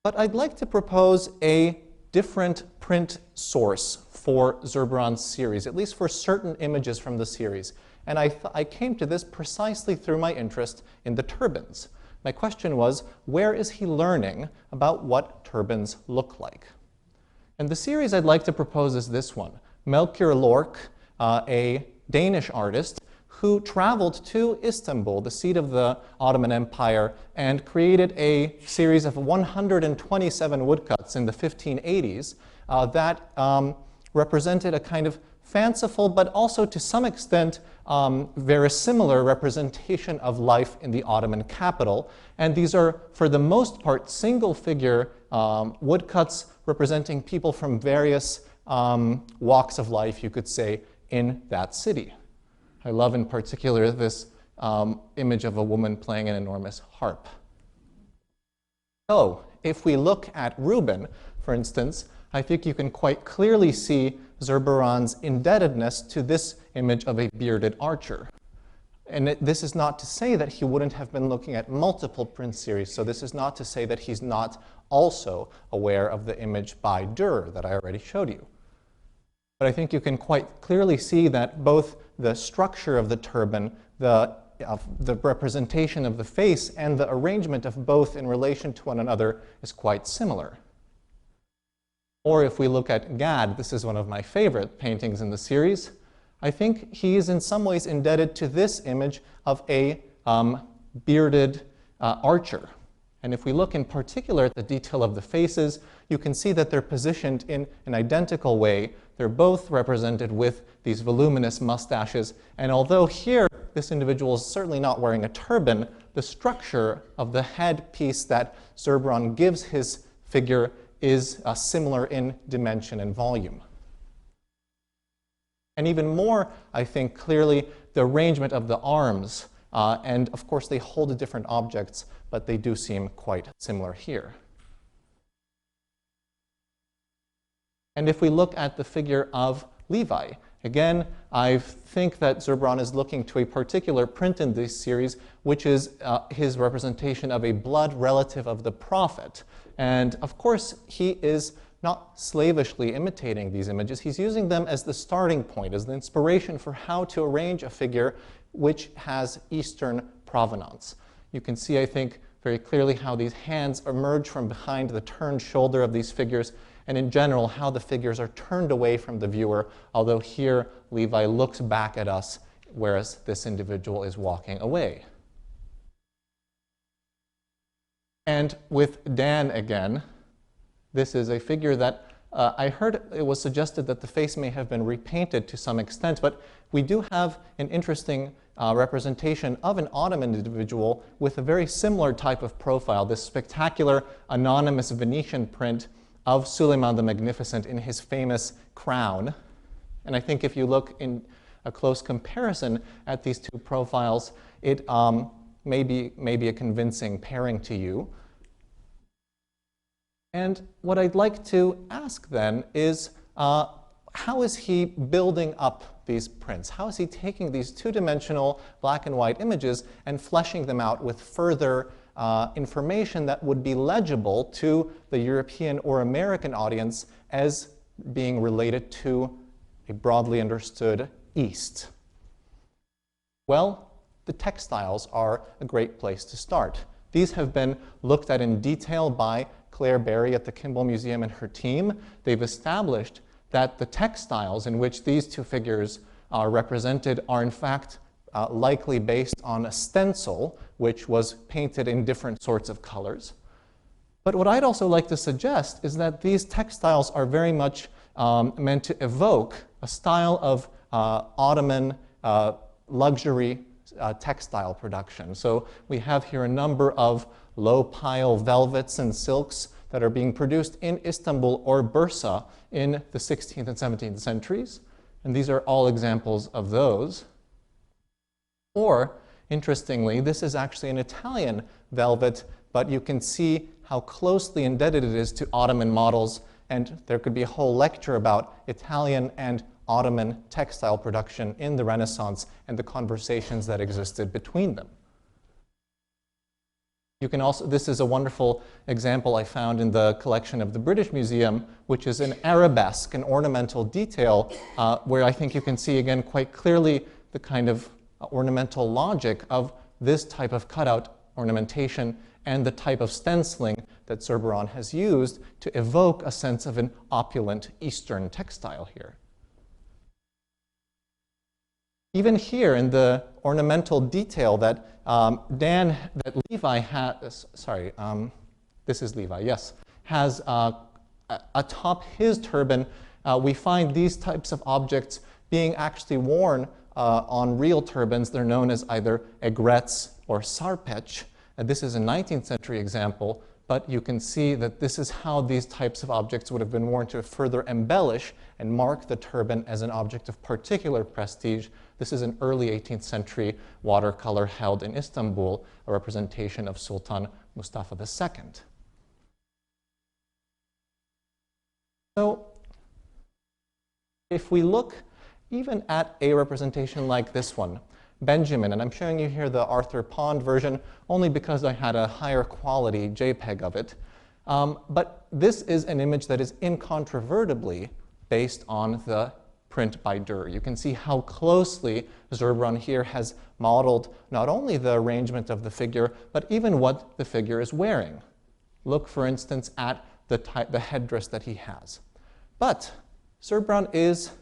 But I'd like to propose a different print source for Zurbarán's series, at least for certain images from the series. And I came to this precisely through my interest in the turbans. My question was, where is he learning about what turbans look like? And the series I'd like to propose is this one. Melchior Lorck, a Danish artist who traveled to Istanbul, the seat of the Ottoman Empire, and created a series of 127 woodcuts in the 1580s that represented a kind of fanciful, but also to some extent very similar representation of life in the Ottoman capital. And these are, for the most part, single figure woodcuts representing people from various walks of life, you could say, in that city. I love in particular this image of a woman playing an enormous harp. So if we look at Reuben, for instance, I think you can quite clearly see Zurbarán's indebtedness to this image of a bearded archer. And this is not to say that he wouldn't have been looking at multiple print series, so this is not to say that he's not also aware of the image by Dürer that I already showed you. but I think you can quite clearly see that both the structure of the turban, the representation of the face, and the arrangement of both in relation to one another is quite similar. Or if we look at Gad, this is one of my favorite paintings in the series, I think he is in some ways indebted to this image of a bearded archer. And if we look in particular at the detail of the faces, you can see that they're positioned in an identical way. They're both represented with these voluminous mustaches. And although here this individual is certainly not wearing a turban, the structure of the headpiece that Zurbarán gives his figure is similar in dimension and volume. And even more, I think, clearly, the arrangement of the arms. And of course, they hold different objects, but they do seem quite similar here. And if we look at the figure of Levi, again, I think that Zurbarán is looking to a particular print in this series, which is his representation of a blood relative of the prophet. And of course, he is not slavishly imitating these images. He's using them as the starting point, as the inspiration for how to arrange a figure which has Eastern provenance. You can see, I think, very clearly how these hands emerge from behind the turned shoulder of these figures, and in general, how the figures are turned away from the viewer, although here Levi looks back at us, whereas this individual is walking away. And with Dan again, this is a figure that I heard it was suggested that the face may have been repainted to some extent, but we do have an interesting representation of an Ottoman individual with a very similar type of profile, this spectacular anonymous Venetian print of Suleiman the Magnificent in his famous crown. And I think if you look in a close comparison at these two profiles, it may be a convincing pairing to you. And what I'd like to ask then is, how is he building up these prints? How is he taking these two-dimensional black and white images and fleshing them out with further information that would be legible to the European or American audience as being related to a broadly understood East? Well, the textiles are a great place to start. These have been looked at in detail by Claire Berry at the Kimball Museum and her team. They've established that the textiles in which these two figures are represented are in fact likely based on a stencil which was painted in different sorts of colors. But what I'd also like to suggest is that these textiles are very much meant to evoke a style of Ottoman luxury textile production. So we have here a number of low-pile velvets and silks that are being produced in Istanbul or Bursa in the 16th and 17th centuries. And these are all examples of those. Or, interestingly, this is actually an Italian velvet, but you can see how closely indebted it is to Ottoman models, and there could be a whole lecture about Italian and Ottoman textile production in the Renaissance and the conversations that existed between them. You can also, this is a wonderful example I found in the collection of the British Museum, which is an arabesque, an ornamental detail, where I think you can see again quite clearly the kind of ornamental logic of this type of cutout ornamentation and the type of stenciling that Zurbarán has used to evoke a sense of an opulent Eastern textile here. Even here in the ornamental detail that Levi has, this is Levi, yes, has atop his turban, we find these types of objects being actually worn on real turbans. They're known as either aigrettes or sarpech. And this is a 19th century example, but you can see that this is how these types of objects would have been worn to further embellish and mark the turban as an object of particular prestige. This is an early 18th century watercolor held in Istanbul, a representation of Sultan Mustafa II. So, if we look even at a representation like this one, Benjamin, and I'm showing you here the Arthur Pond version only because I had a higher quality JPEG of it. But this is an image that is incontrovertibly based on the print by Durr. You can see how closely Zurbarán here has modeled not only the arrangement of the figure, but even what the figure is wearing. Look, for instance, at the headdress that he has. But Zurbarán is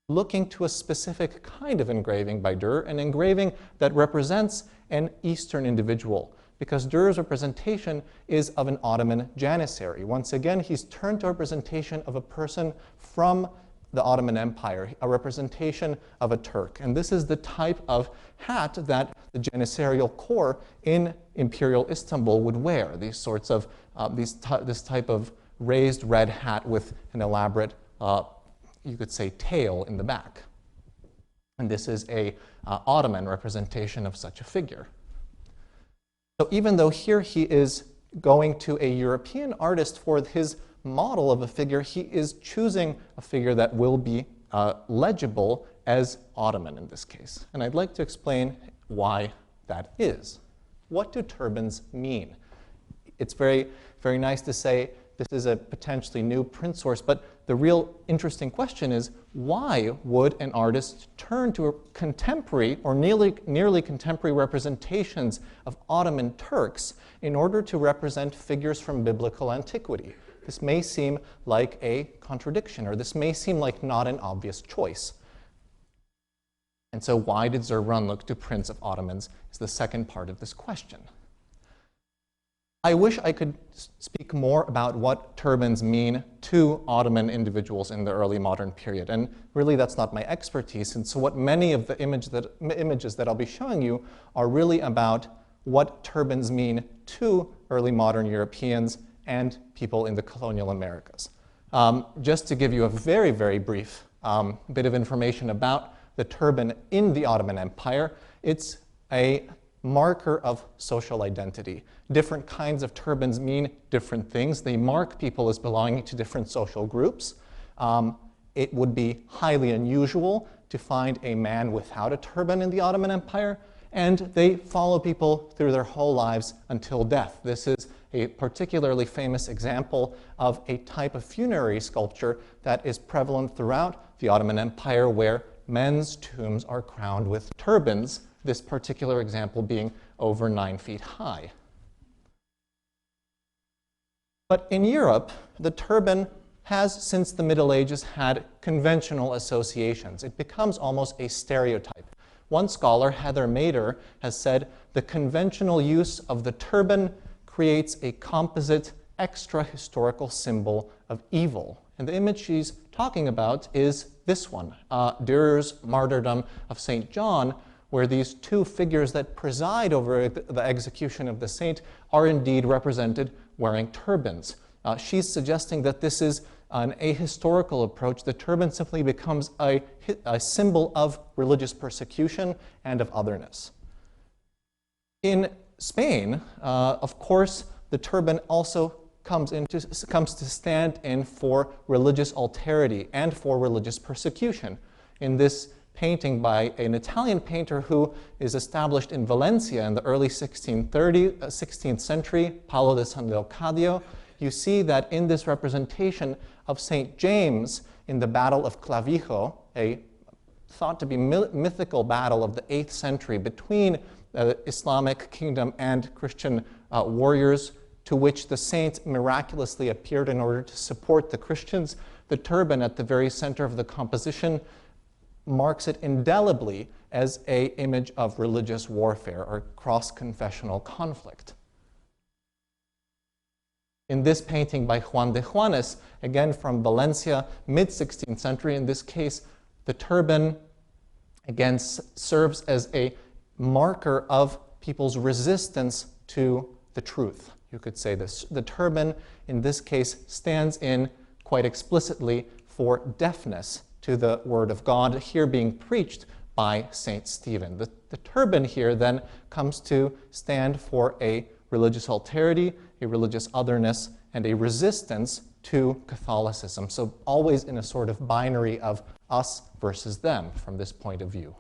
looking to a specific kind of engraving by Durr, an engraving that represents an Eastern individual, because Durr's representation is of an Ottoman janissary. Once again, he's turned to a representation of a person from the Ottoman Empire, a representation of a Turk. And this is the type of hat that the janissarial corps in Imperial Istanbul would wear, these sorts of, this type of raised red hat with an elaborate, you could say, tail in the back. And this is a Ottoman representation of such a figure. So even though here he is going to a European artist for his model of a figure, he is choosing a figure that will be legible as Ottoman in this case. And I'd like to explain why that is. What do turbans mean? It's very, very nice to say this is a potentially new print source, but the real interesting question is, why would an artist turn to a contemporary or nearly contemporary representations of Ottoman Turks in order to represent figures from biblical antiquity? This may seem like a contradiction, or this may seem like not an obvious choice. And so why did Zurbarán look to prints of Ottomans is the second part of this question. I wish I could speak more about what turbans mean to Ottoman individuals in the early modern period, and really that's not my expertise, and so what many of the images that I'll be showing you are really about what turbans mean to early modern Europeans and people in the colonial Americas. Just to give you a very, very brief bit of information about the turban in the Ottoman Empire, it's a marker of social identity. Different kinds of turbans mean different things. They mark people as belonging to different social groups. It would be highly unusual to find a man without a turban in the Ottoman Empire, and they follow people through their whole lives until death. This is a particularly famous example of a type of funerary sculpture that is prevalent throughout the Ottoman Empire, where men's tombs are crowned with turbans, this particular example being over 9 feet high. But in Europe, the turban has, since the Middle Ages, had conventional associations. It becomes almost a stereotype. One scholar, Heather Mader, has said the conventional use of the turban creates a composite extra-historical symbol of evil. And the image she's talking about is this one, Durer's Martyrdom of St. John, where these two figures that preside over the execution of the saint are indeed represented wearing turbans. She's suggesting that this is an ahistorical approach. The turban simply becomes a symbol of religious persecution and of otherness. In Spain, of course, the turban also comes to stand in for religious alterity and for religious persecution. In this painting by an Italian painter who is established in Valencia in the early 16th century, Paolo de San Leocadio, you see that in this representation of St. James in the Battle of Clavijo, a thought to be mythical battle of the 8th century between the Islamic kingdom and Christian warriors, to which the saint miraculously appeared in order to support the Christians, the turban at the very center of the composition marks it indelibly as an image of religious warfare or cross-confessional conflict. In this painting by Juan de Juanes, again from Valencia, mid-16th century, in this case, the turban again serves as a marker of people's resistance to the truth. You could say this. The turban, in this case, stands in quite explicitly for deafness to the word of God, here being preached by Saint Stephen. The turban here then comes to stand for a religious alterity, a religious otherness, and a resistance to Catholicism. So always in a sort of binary of us versus them from this point of view.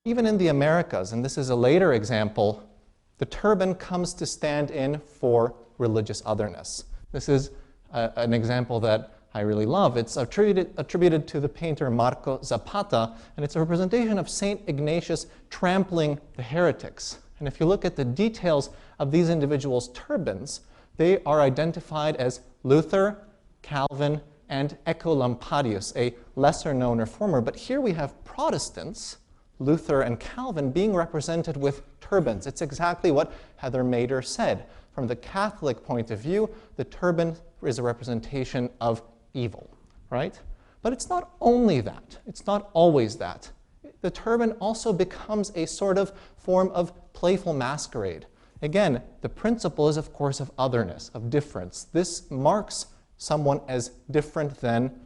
Even in the Americas, and this is a later example, the turban comes to stand in for religious otherness. This is an example that I really love. It's attributed to the painter Marco Zapata, and it's a representation of St. Ignatius trampling the heretics. And if you look at the details of these individuals' turbans, they are identified as Luther, Calvin, and Ecolampadius, a lesser-known reformer. But here we have Protestants, Luther and Calvin, being represented with turbans. It's exactly what Heather Mader said. From the Catholic point of view, the turban is a representation of evil, right? But it's not only that. It's not always that. The turban also becomes a sort of form of playful masquerade. Again, the principle is, of course, of otherness, of difference. This marks someone as different than,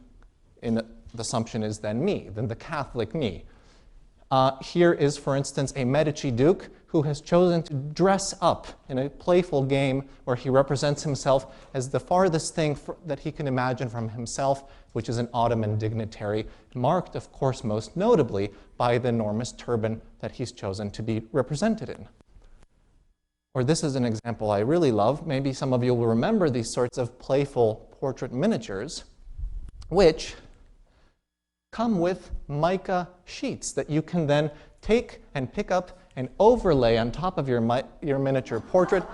the assumption is, than me, than the Catholic me. Here is, for instance, a Medici duke who has chosen to dress up in a playful game where he represents himself as the farthest thing that he can imagine from himself, which is an Ottoman dignitary, marked, of course, most notably by the enormous turban that he's chosen to be represented in. Or this is an example I really love. Maybe some of you will remember these sorts of playful portrait miniatures, which come with mica sheets that you can then take and pick up and overlay on top of your miniature portrait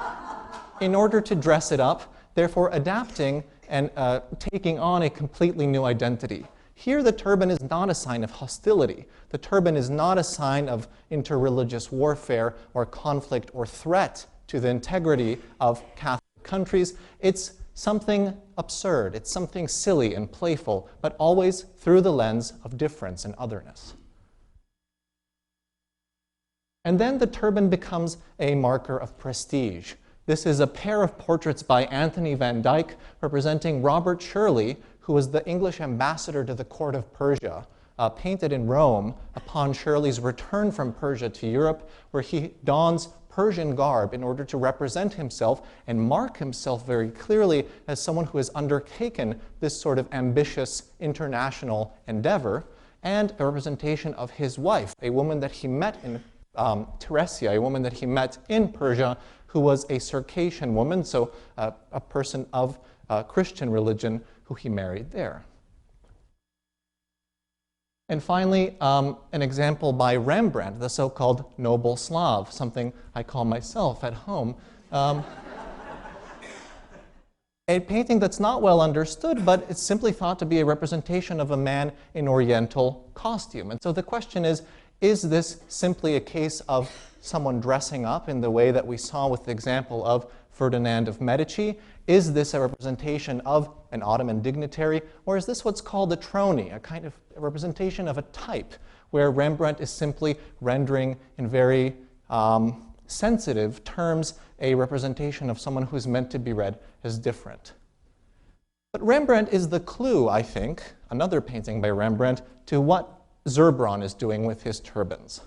in order to dress it up, therefore adapting and taking on a completely new identity. Here the turban is not a sign of hostility. The turban is not a sign of interreligious warfare or conflict or threat to the integrity of Catholic countries. It's something absurd. It's something silly and playful, but always through the lens of difference and otherness. And then the turban becomes a marker of prestige. This is a pair of portraits by Anthony van Dyck representing Robert Shirley, who was the English ambassador to the court of Persia, painted in Rome upon Shirley's return from Persia to Europe, where he dons Persian garb in order to represent himself and mark himself very clearly as someone who has undertaken this sort of ambitious international endeavor, and a representation of his wife, a woman that he met in Teresia, a woman that he met in Persia, who was a Circassian woman, so a person of Christian religion who he married there. And finally, an example by Rembrandt, the so-called Noble Slav, something I call myself at home. A painting that's not well understood, but it's simply thought to be a representation of a man in Oriental costume. And so the question is this simply a case of someone dressing up in the way that we saw with the example of Ferdinand of Medici? Is this a representation of an Ottoman dignitary? Or is this what's called a trony, a kind of a representation of a type, where Rembrandt is simply rendering in very sensitive terms a representation of someone who's meant to be read as different? But Rembrandt is the clue, I think, another painting by Rembrandt, to what Zurbarán is doing with his turbans.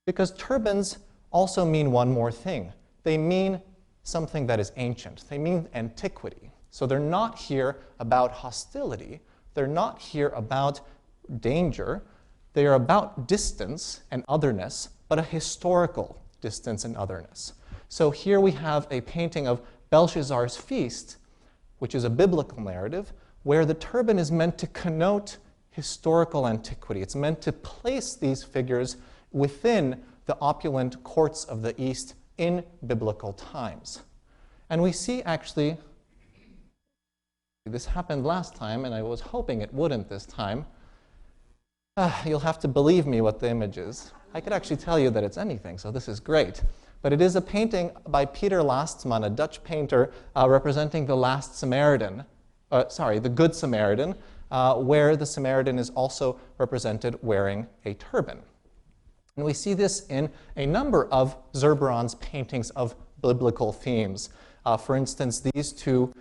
Because turbans also mean one more thing. They mean something that is ancient. They mean antiquity. So they're not here about hostility. They're not here about danger. They are about distance and otherness, but a historical distance and otherness. So here we have a painting of Belshazzar's feast, which is a biblical narrative, where the turban is meant to connote historical antiquity. It's meant to place these figures within the opulent courts of the East in biblical times. And we see actually, this happened last time, and I was hoping it wouldn't this time. You'll have to believe me what the image is. I could actually tell you that it's anything, so this is great. But it is a painting by Peter Lastman, a Dutch painter, representing the Last Samaritan, the Good Samaritan, where the Samaritan is also represented wearing a turban. And we see this in a number of Zurbarán's paintings of biblical themes. For instance, these two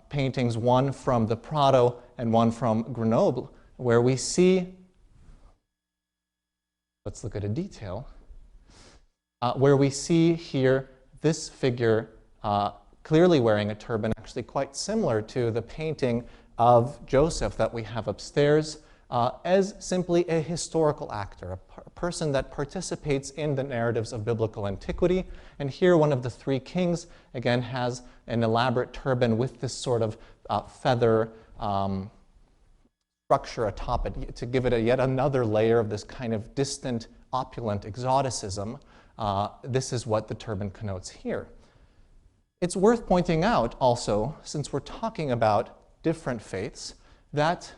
paintings, one from the Prado and one from Grenoble, where we see, let's look at a detail, where we see here this figure clearly wearing a turban, actually quite similar to the painting of Joseph that we have upstairs, as simply a historical actor, a person that participates in the narratives of biblical antiquity. And here one of the three kings, again, has an elaborate turban with this sort of feather structure atop it to give it yet another layer of this kind of distant, opulent exoticism. This is what the turban connotes here. It's worth pointing out also, since we're talking about different faiths, that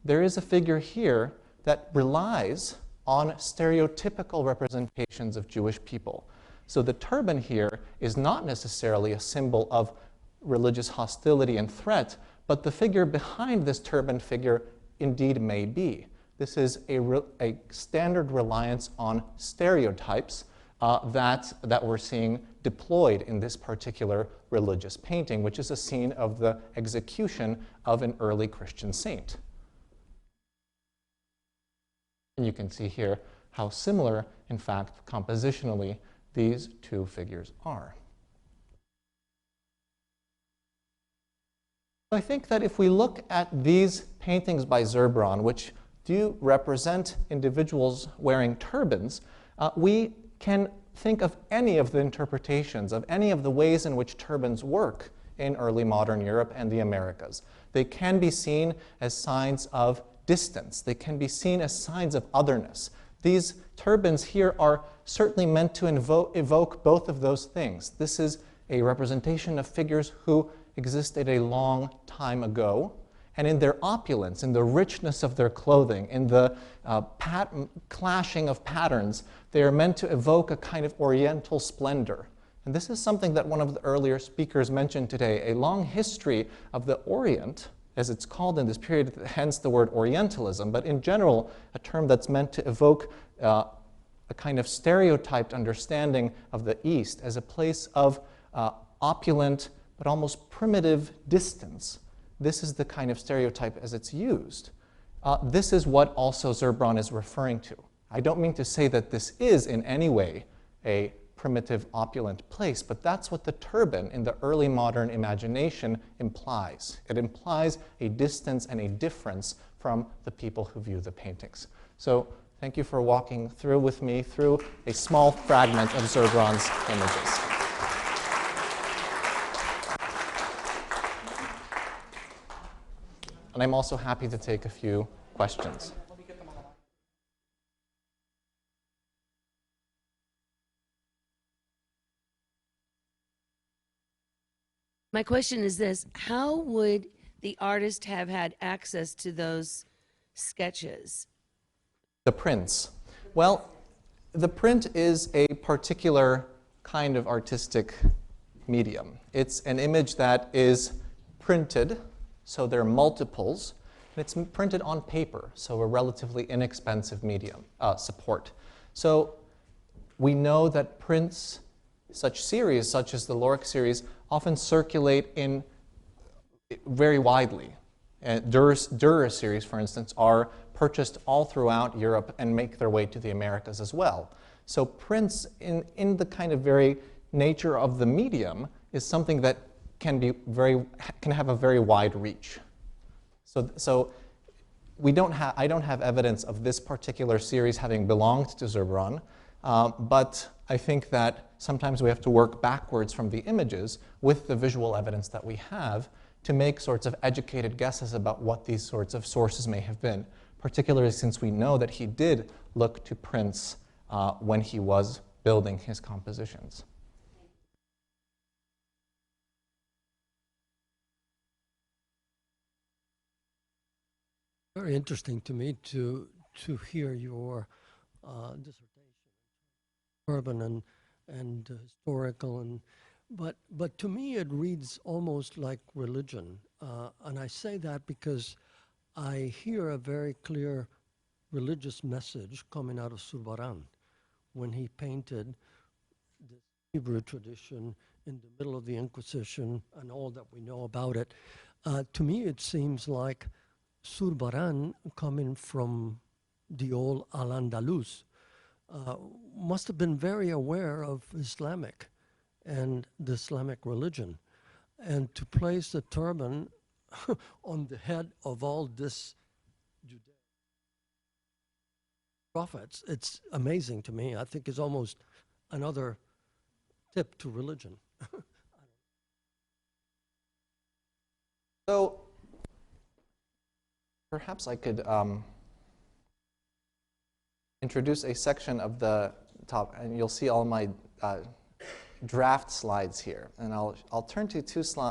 there is a figure here that relies on stereotypical representations of Jewish people. So the turban here is not necessarily a symbol of religious hostility and threat, but the figure behind this turban figure indeed may be. This is a standard reliance on stereotypes that we're seeing deployed in this particular religious painting, which is a scene of the execution of an early Christian saint. And you can see here how similar, in fact, compositionally, these two figures are. I think that if we look at these paintings by Zurbarán, which do represent individuals wearing turbans, we can think of any of the interpretations of any of the ways in which turbans work in early modern Europe and the Americas. They can be seen as signs of distance. They can be seen as signs of otherness. These turbans here are certainly meant to evoke both of those things. This is a representation of figures who existed a long time ago, and in their opulence, in the richness of their clothing, in the clashing of patterns, they are meant to evoke a kind of oriental splendor. And this is something that one of the earlier speakers mentioned today, a long history of the Orient, as it's called in this period, hence the word Orientalism, but in general, a term that's meant to evoke a kind of stereotyped understanding of the East as a place of opulent but almost primitive distance. This is the kind of stereotype as it's used. This is what also Zurbarán is referring to. I don't mean to say that this is in any way a primitive, opulent place, but that's what the turban in the early modern imagination implies. It implies a distance and a difference from the people who view the paintings. So thank you for walking through with me through a small fragment of Zurbarán's images. And I'm also happy to take a few questions. My question is this: how would the artist have had access to those sketches? The prints. Well, the print is a particular kind of artistic medium. It's an image that is printed, so there are multiples, and it's printed on paper, so a relatively inexpensive medium support. So we know that prints, such series, such as the Lorick series, often circulate in very widely. Dürer series, for instance, are purchased all throughout Europe and make their way to the Americas as well. So prints, in the kind of very nature of the medium, is something that can have a very wide reach. So I don't have evidence of this particular series having belonged to Zurbarán, but I think that sometimes we have to work backwards from the images with the visual evidence that we have to make sorts of educated guesses about what these sorts of sources may have been, particularly since we know that he did look to prints when he was building his compositions. Very interesting to me to hear your dissertation, urban and historical, but to me it reads almost like religion, and I say that because I hear a very clear religious message coming out of Zurbarán when he painted the Hebrew tradition in the middle of the Inquisition and all that we know about it. To me it seems like Zurbarán, coming from the old Al-Andalus, must have been very aware of Islamic and the Islamic religion. And to place the turban on the head of all this Judaism prophets. It's amazing to me. I think it's almost another tip to religion. So perhaps I could introduce a section of the top, and you'll see all my draft slides here. And I'll turn to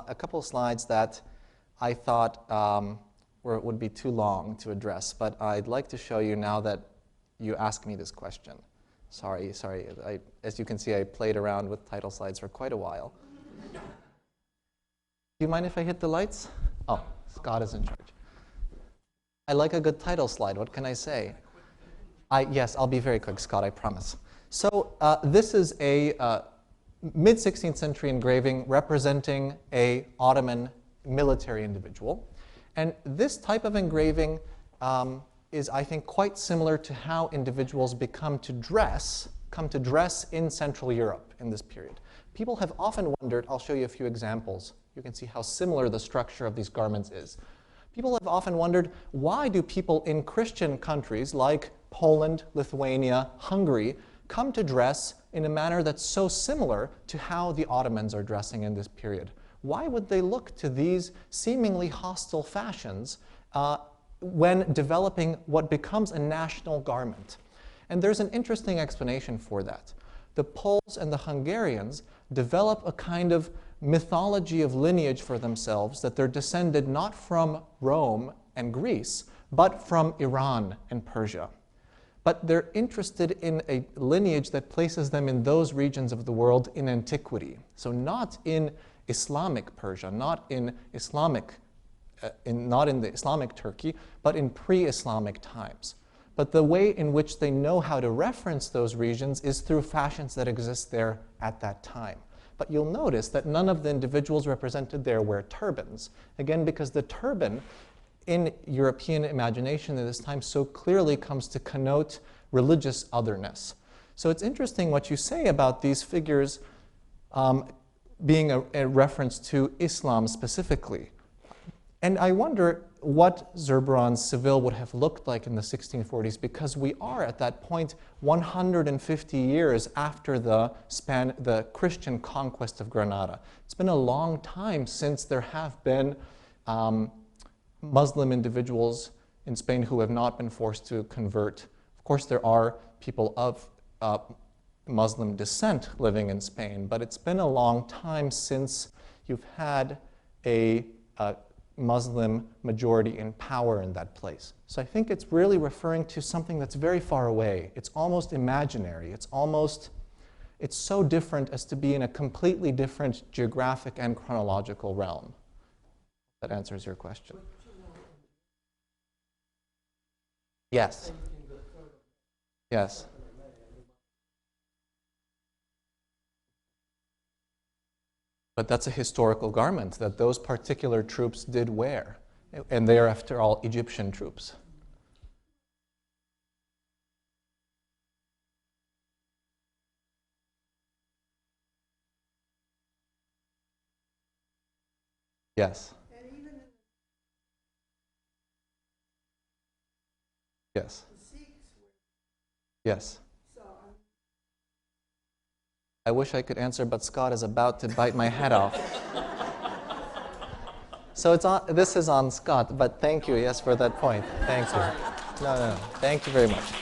a couple of slides that I thought would be too long to address, but I'd like to show you now that you asked me this question. Sorry. As you can see, I played around with title slides for quite a while. Do you mind if I hit the lights? Oh, Scott is in charge. I like a good title slide. What can I say? Yes, I'll be very quick, Scott, I promise. So this is a mid-16th century engraving representing an Ottoman military individual. And this type of engraving is, I think, quite similar to how individuals come to dress in Central Europe in this period. People have often wondered, I'll show you a few examples. You can see how similar the structure of these garments is. People have often wondered, why do people in Christian countries like Poland, Lithuania, Hungary come to dress in a manner that's so similar to how the Ottomans are dressing in this period? Why would they look to these seemingly hostile fashions when developing what becomes a national garment? And there's an interesting explanation for that. The Poles and the Hungarians develop a kind of mythology of lineage for themselves, that they're descended not from Rome and Greece, but from Iran and Persia. But they're interested in a lineage that places them in those regions of the world in antiquity. So not in Islamic Persia, not in the Islamic Turkey, but in pre-Islamic times. But the way in which they know how to reference those regions is through fashions that exist there at that time. But you'll notice that none of the individuals represented there wear turbans. Again, because the turban in European imagination at this time so clearly comes to connote religious otherness. So it's interesting what you say about these figures being a reference to Islam specifically. And I wonder what Zurbarán's Seville would have looked like in the 1640s, because we are at that point 150 years after the Christian conquest of Granada. It's been a long time since there have been Muslim individuals in Spain who have not been forced to convert. Of course, there are people of Muslim descent living in Spain, but it's been a long time since you've had a Muslim majority in power in that place. So I think it's really referring to something that's very far away. It's almost imaginary. It's so different as to be in a completely different geographic and chronological realm. That answers your question. Yes. Yes. But that's a historical garment that those particular troops did wear. And they are, after all, Egyptian troops. Yes. And even Yes. the Sikhs were, Yes. so I wish I could answer, but Scott is about to bite my head off. So this is on Scott, but thank you, yes, for that point. Thank you. No. Thank you very much.